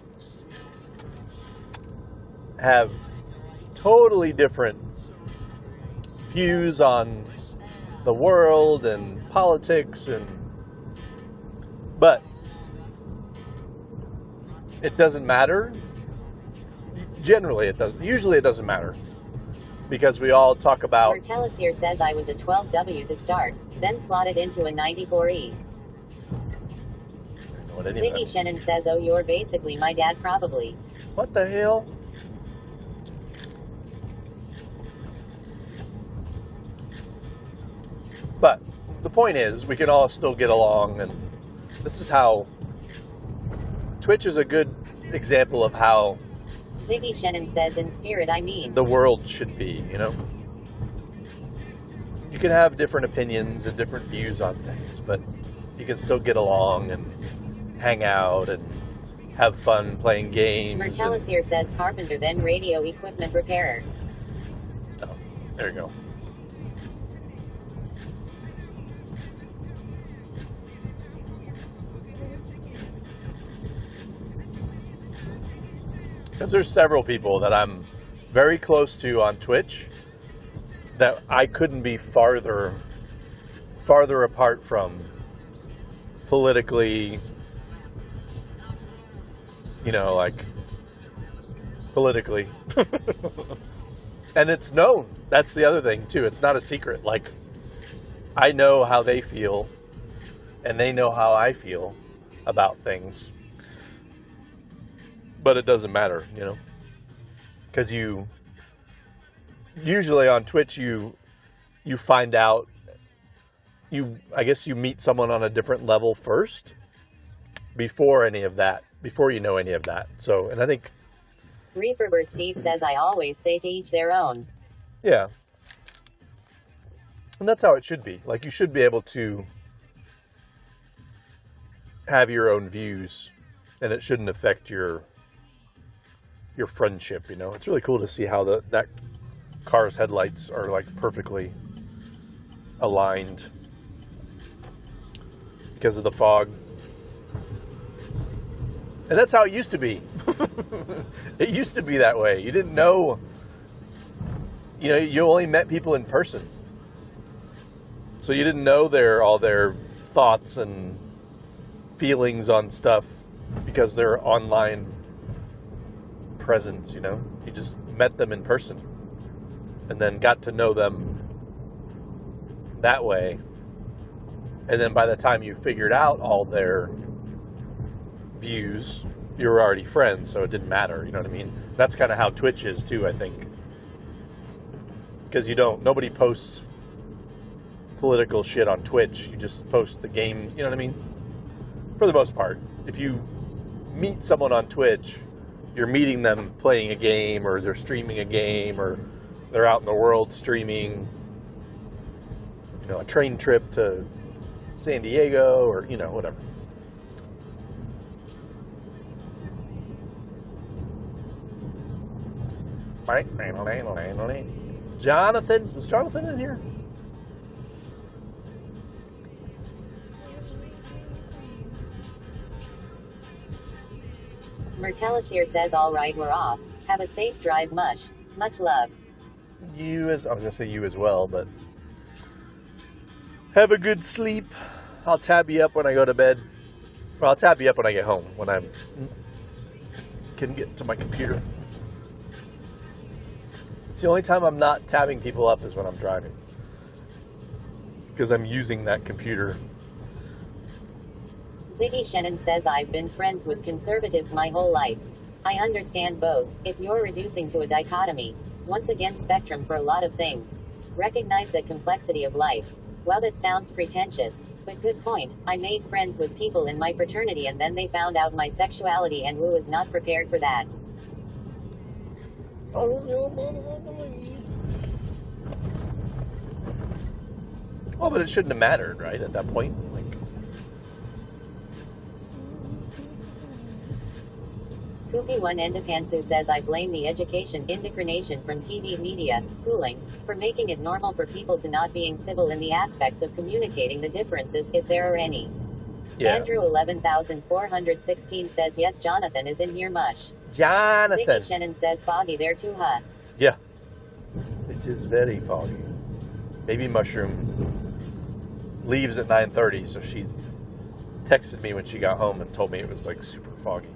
have totally different views on the world and politics, but it doesn't matter. Generally it doesn't. Usually it doesn't matter, because we all talk about. Mertelisir says I was a 12W to start, then slotted into a 94E. Ziggy Shannon says, oh, you're basically my dad, probably. What the hell? But the point is, we can all still get along, and this is how Twitch is a good example of how Ziggy Shannon says, in spirit, I mean. The world should be, you know? You can have different opinions and different views on things, but you can still get along and hang out and have fun playing games. Mertelisir says carpenter, then radio equipment repairer. Oh, there you go. Because there's several people that I'm very close to on Twitch that I couldn't be farther apart from politically, you know, like politically. And it's known. That's the other thing too. It's not a secret. Like, I know how they feel and they know how I feel about things. But it doesn't matter, you know, because you usually on Twitch you find out, I guess you meet someone on a different level first before any of that, before you know any of that. So, and I think Reeferber Steve says I always say to each their own. Yeah, and that's how it should be. Like, you should be able to have your own views, and it shouldn't affect your friendship, you know. It's really cool to see how that car's headlights are like perfectly aligned because of the fog. And that's how it used to be. It used to be that way. You didn't know, you know, you only met people in person. So you didn't know all their thoughts and feelings on stuff because they're online presence, you know. You just met them in person and then got to know them that way, and then by the time you figured out all their views, you were already friends, so it didn't matter, you know what I mean? That's kind of how Twitch is too, I think, because nobody posts political shit on Twitch. You just post the game, you know what I mean? For the most part. If you meet someone on Twitch, you're meeting them playing a game, or they're streaming a game, or they're out in the world streaming, you know, a train trip to San Diego, or, you know, whatever. Jonathan, was Jonathan in here? Mertelisir says, all right, we're off. Have a safe drive, much love. I was going to say you as well, but Have a good sleep. I'll tab you up when I go to bed. Well, I'll tab you up when I get home, when I can get to my computer. It's the only time I'm not tabbing people up is when I'm driving. Because I'm using that computer. Ziggy Shannon says I've been friends with conservatives my whole life. I understand both. If you're reducing to a dichotomy, once again spectrum for a lot of things. Recognize the complexity of life. Well, that sounds pretentious, but good point. I made friends with people in my fraternity and then they found out my sexuality and was not prepared for that. Well, but it shouldn't have mattered, right, at that point? Like, Koopy1 Endopantsu says I blame the education indoctrination from TV media, schooling, for making it normal for people to not being civil in the aspects of communicating the differences, if there are any. yeah. Andrew 11416 says yes, Jonathan is in here mush. Jonathan. Ziggy Shannon says foggy there too, huh? Yeah. It is very foggy. Baby Mushroom leaves at 9:30, so she texted me when she got home and told me it was like super foggy.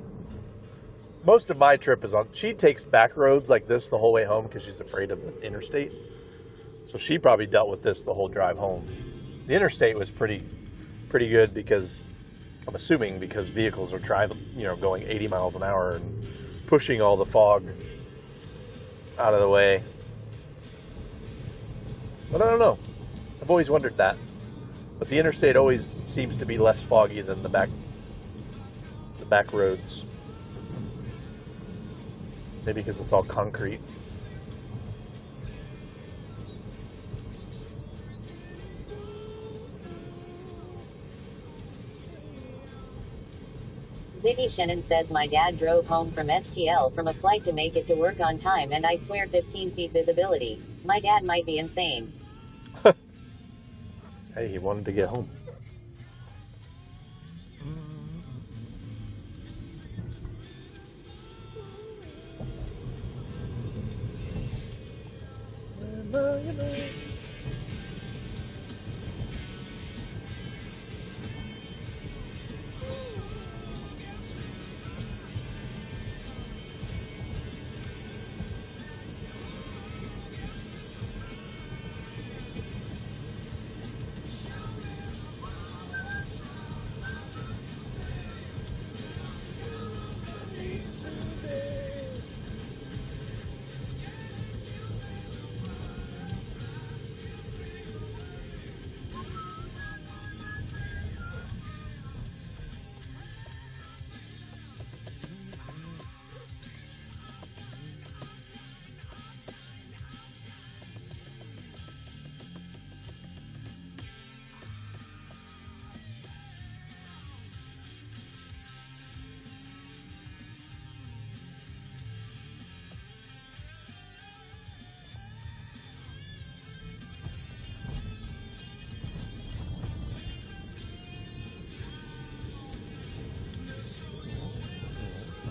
Most of my trip is on, she takes back roads like this the whole way home because she's afraid of the interstate. So she probably dealt with this the whole drive home. The interstate was pretty good because, I'm assuming because vehicles are driving, going 80 miles an hour and pushing all the fog out of the way. But I don't know. I've always wondered that. But the interstate always seems to be less foggy than the back roads. Maybe because it's all concrete. Ziggy Shannon says my dad drove home from STL from a flight to make it to work on time and I swear 15 feet visibility. My dad might be insane. Hey, he wanted to get home.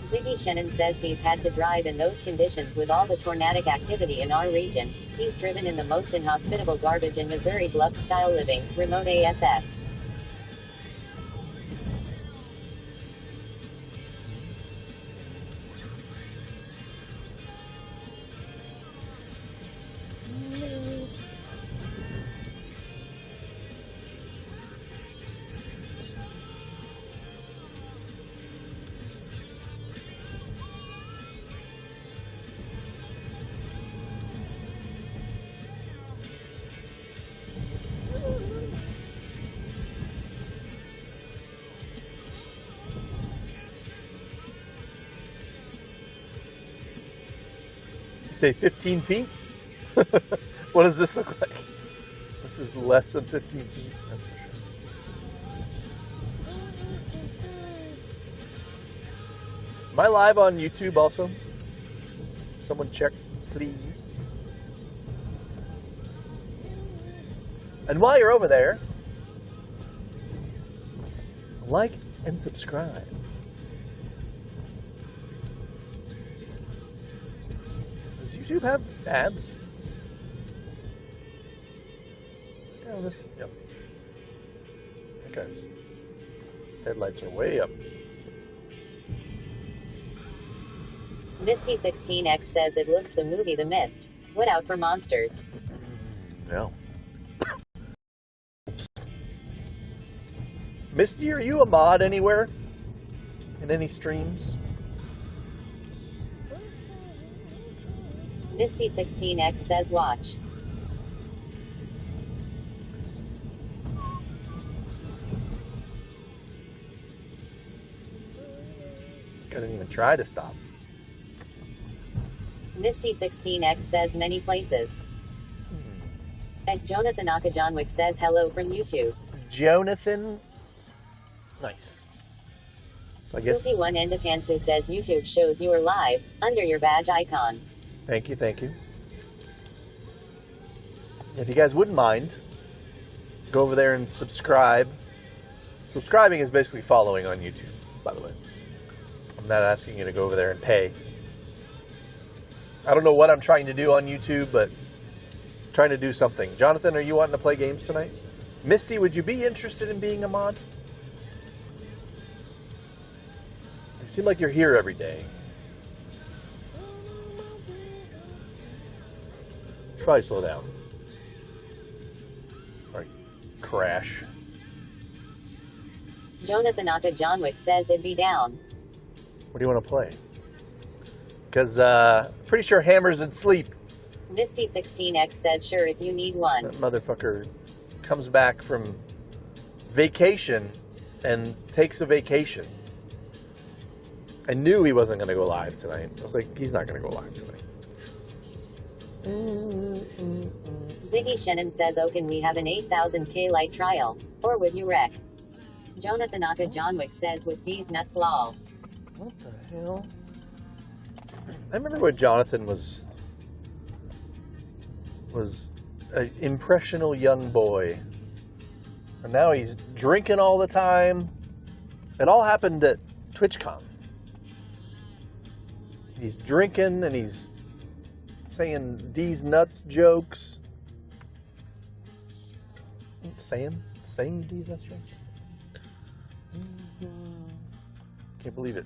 Ziggy Shannon says he's had to drive in those conditions with all the tornadic activity in our region. He's driven in the most inhospitable garbage in Missouri Bluffs style living, remote ASF. Say 15 feet? What does this look like? This is less than 15 feet. That's for sure. Am I live on YouTube also? Someone check, please. And while you're over there, like and subscribe. Does YouTube have ads? Yeah, this, yep. Guy's headlights are way up. Misty16X says it looks the movie The Mist. What out for monsters? No. Misty, are you a mod anywhere? In any streams? Misty16X says watch. I didn't even try to stop. Misty16X says many places. And Jonathan Akajanwick says hello from YouTube. Jonathan? Nice. So I guess... 51 Endopantsu says YouTube shows you are live, under your badge icon. Thank you, thank you. If you guys wouldn't mind, go over there and subscribe. Subscribing is basically following on YouTube, by the way. I'm not asking you to go over there and pay. I don't know what I'm trying to do on YouTube, but I'm trying to do something. Jonathan, are you wanting to play games tonight? Misty, would you be interested in being a mod? You seem like you're here every day. Probably slow down. Alright, crash. Jonathan Akajanwick says it'd be down. What do you want to play? Because pretty sure Hammer's asleep. Misty16X says sure if you need one. That motherfucker comes back from vacation and takes a vacation. I knew he wasn't going to go live tonight. I was like, he's not going to go live tonight. Ziggy Shannon says, oh, can we have an 8000K light trial? Or would you wreck? Jonathan Akajanwick says, with these nuts lol. What the hell? I remember when Jonathan was an impressionable young boy. And now he's drinking all the time. It all happened at TwitchCon. He's drinking and he's saying these nuts jokes. Saying these nuts jokes? Can't believe it.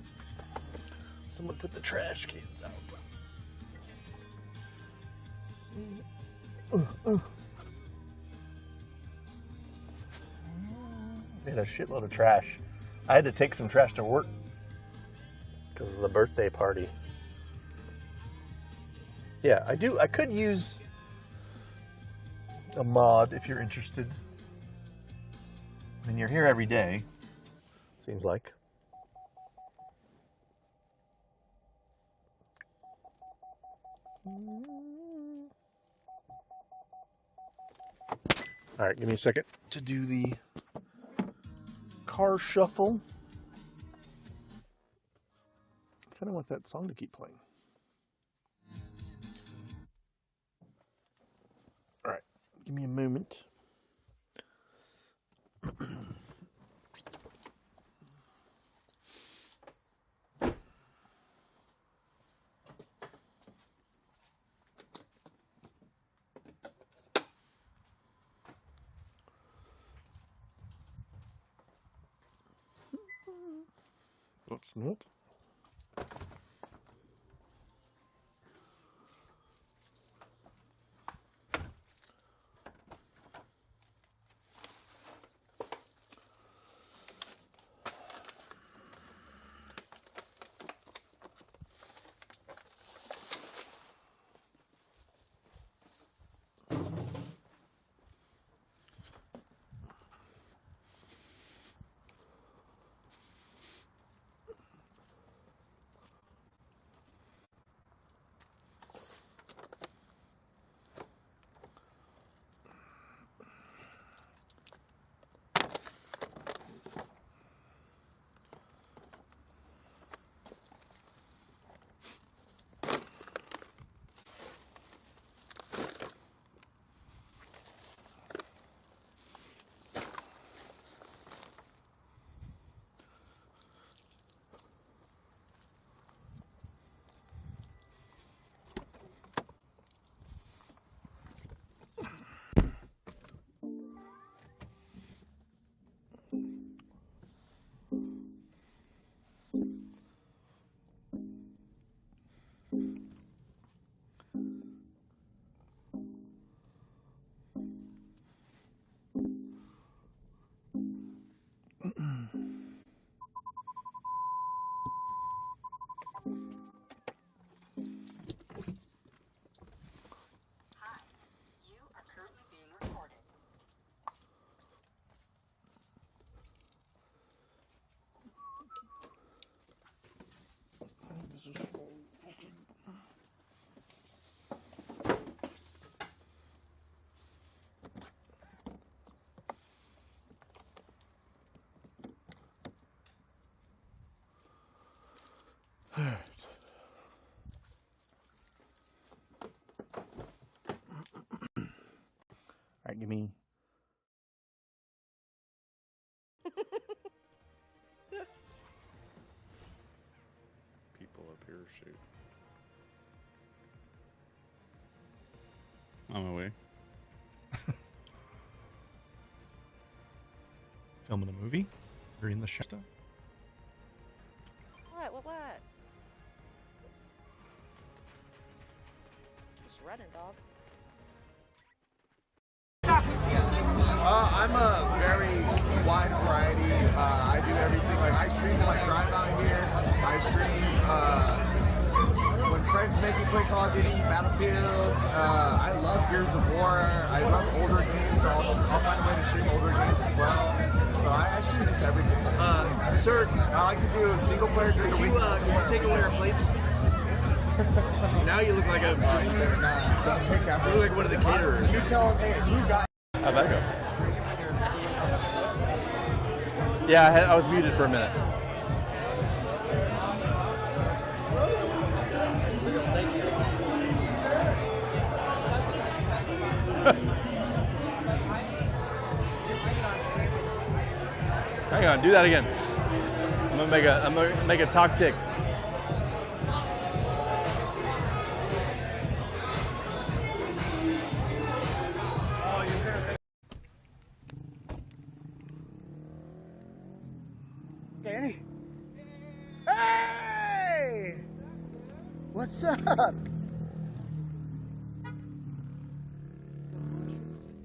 Someone put the trash cans out. We had a shitload of trash. I had to take some trash to work because of the birthday party. Yeah, I could use a mod if you're interested. I mean, you're here every day, seems like. All right, give me a second to do the car shuffle. I kind of want that song to keep playing. All right, give me a moment. That's not. This is so fucking... Alright. Alright, give me... People up here shoot. On my way. Filming a movie? Or in the show stuff? What? Just running, dog. I'm a very wide variety. I do everything. Like I stream my drive out here. I stream when friends make me play Call of Duty, Battlefield. I love Gears of War. I love older games, so I'll find a way to stream older games as well. So I stream just everything. Sir, I like to do a single player during the week. Can you take away our plates? Now you look like a. You look like one of the caterers. You tell them, hey, you got. How'd that go? Yeah, I was muted for a minute. Hang on, do that again. I'm gonna make a talk tick. Danny? Hey! What's up? What's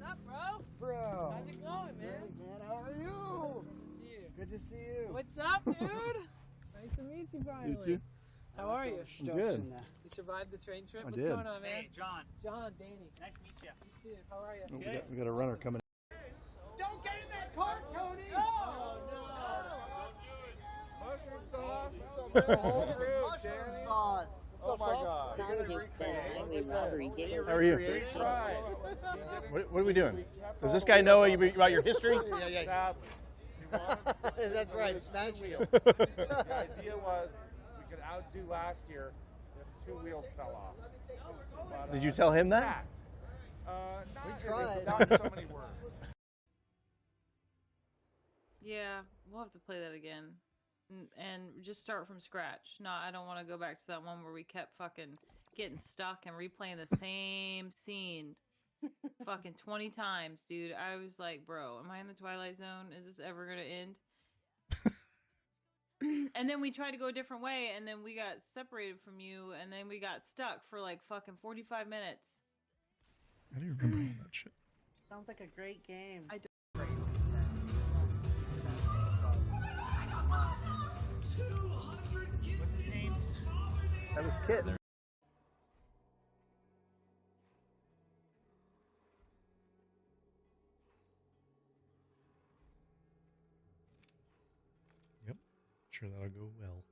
up, bro? Bro. How's it going, man? Hey, man, how are you? Good to see you. Good to see you. What's up, dude? Nice to meet you, finally. too. How are you? Good. You survived the train trip? I What's did. going on, man? Hey, John. John, Danny. Nice to meet you. You too. How are you? Oh, we got a runner coming. Don't get in that car, Tony! Oh, no. Mushroom sauce. Mushroom sauce. Oh my God. Salvaging said highway robbery giggles. How are you? What are we doing? Does this guy know about your history? Yeah. That's right, smash wheel. The idea was we could outdo last year if 2 wheels fell off. But, Did you tell him that? We tried. Not in so many words. Yeah, we'll have to play that again. And just start from scratch. No, I don't want to go back to that one where we kept fucking getting stuck and replaying the same scene fucking 20 times, dude. I was like, bro, am I in the Twilight Zone? Is this ever going to end? And then we tried to go a different way, and then we got separated from you, and then we got stuck for like fucking 45 minutes. I do remember all that shit. Sounds like a great game. I do. That was Kit. Yep. Sure that'll go well.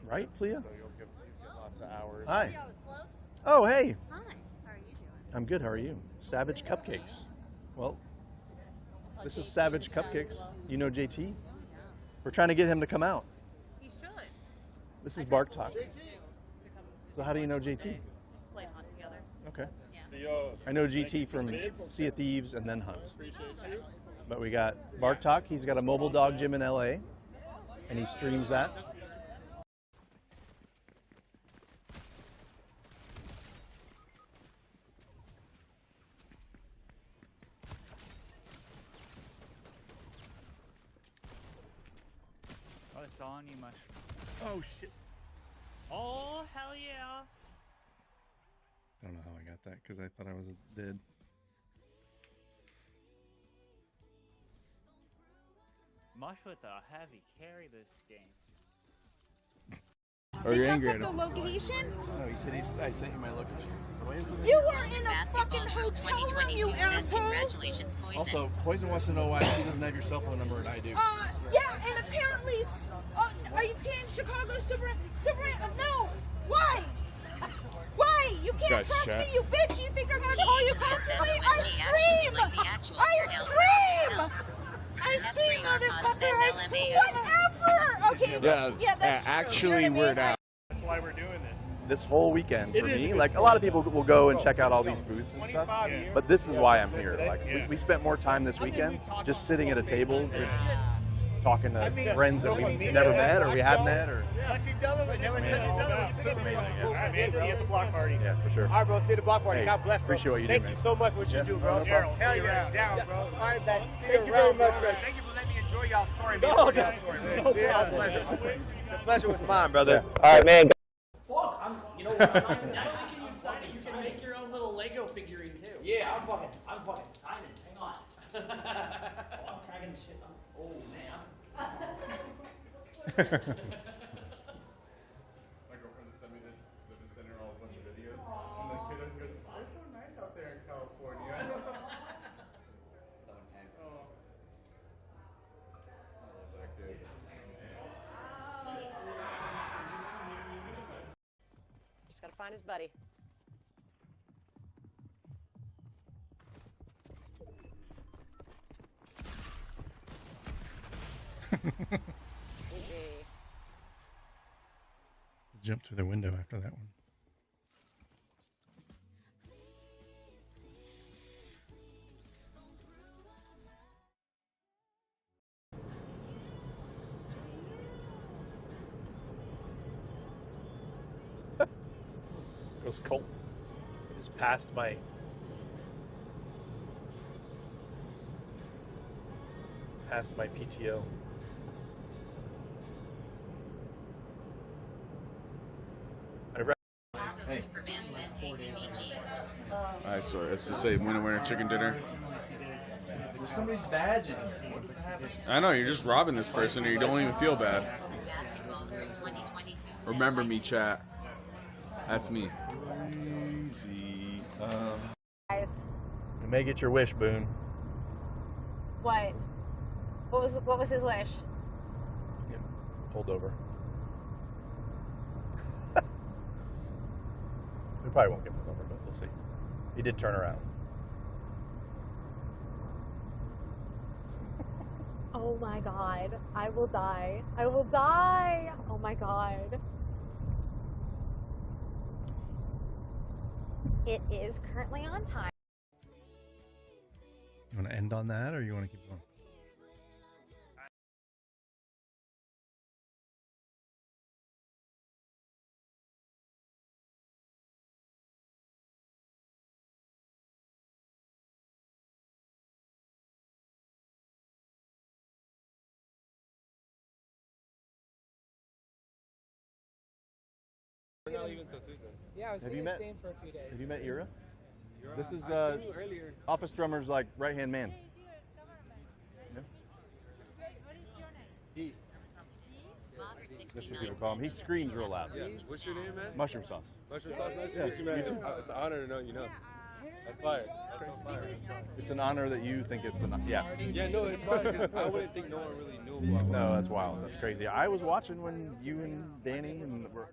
Right, Flea? So you'll get lots of hours. Hi. I was close. Oh, hey. Hi. How are you doing? I'm good. How are you? Savage Cupcakes. Well, this is Savage Cupcakes. You know JT? We're trying to get him to come out. He should. This is Bark Talk. So how do you know JT? Played Hunt together. Okay. Yeah. I know GT from Sea of Thieves and then Hunt. But we got Bark Talk. He's got a mobile dog gym in LA, and he streams that. I saw on you, mushroom. Oh shit. Oh, hell yeah. I don't know how I got that because I thought I was dead. Mush with a heavy carry this game. Or you're angry at The him. location? No, he said I sent you my location. You were in a fucking hotel room, you asshole! Congratulations, Poison. Also, Poison wants to know why she doesn't have your cell phone number and I do. Yeah, and apparently, are you kidding? Chicago Super, no! Why? Why? You can't Guys, trust chat. me, you bitch! You think I'm gonna call you constantly? I stream, motherfucker! I stream! Whatever! Okay, yeah, that's true. actually, we're out. That's why we're doing this. This whole weekend for me, like a lot of people will go and check out all these booths and stuff, but this is why I'm here. Like we spent more time this weekend just sitting at a table, just talking to friends that we've never met or we have met or. Touch each other, but never touch each other. It's amazing. Yeah. All right, man. See you at the block party. Yeah, for sure. All right, bro. See you at the block party. Hey, God bless, bro. appreciate what you do, Thank man. you so much for what you do, bro. No problem. Hell yeah. Down, bro. All right, man. Thank you very much, bro. Thank you for letting me enjoy y'all's story, man. No, Y'all's story, man. no Yeah, problem. The pleasure was mine, brother. All right, man. Fuck, you know what? Not only can you sign it, you can make your own little Lego figurine too. Yeah, I'm fucking signing. Hang on. I'm tagging shit. Oh man. My girlfriend just sent me this. They've been sending her all a bunch of videos. And the kid goes, "They're so nice out there in California." So intense. Oh. I love that kid. Just gotta find his buddy. Jump through the window after that one. Goes Colt. Just passed my. Past my PTO. Hey. Alright, so let's just say winner chicken dinner. There's somebody's badge in here. What's happening? I know, you're just robbing this person and you don't even feel bad. Remember me, chat. That's me. Easy. Guys, You may get your wish, Boone. what? What was his wish? Get pulled over. We probably won't get pulled over, but we'll see. He did turn around. Oh my god. I will die. I will die. Oh my god. It is currently on time. You want to end on that, or you want to keep going? We're not leaving until Tuesday. Yeah, I was Have you thinking of met? staying for a few days. Have you met Ira? This is I knew earlier. Office Drummer's like right-hand man. Yeah. D. That's what people call him. He screams real loud. Yeah. What's your name, man? Mushroom sauce. Mushroom sauce. Nice Yeah, to meet you, man. you too. It's an honor to know you know. That's fire. That's on fire. It's an honor that you think it's an yeah. Yeah, no, it's fine. 'Cause I wouldn't think no one really knew who I was. No, that's wild. That's crazy. I was watching when you and Danny and were.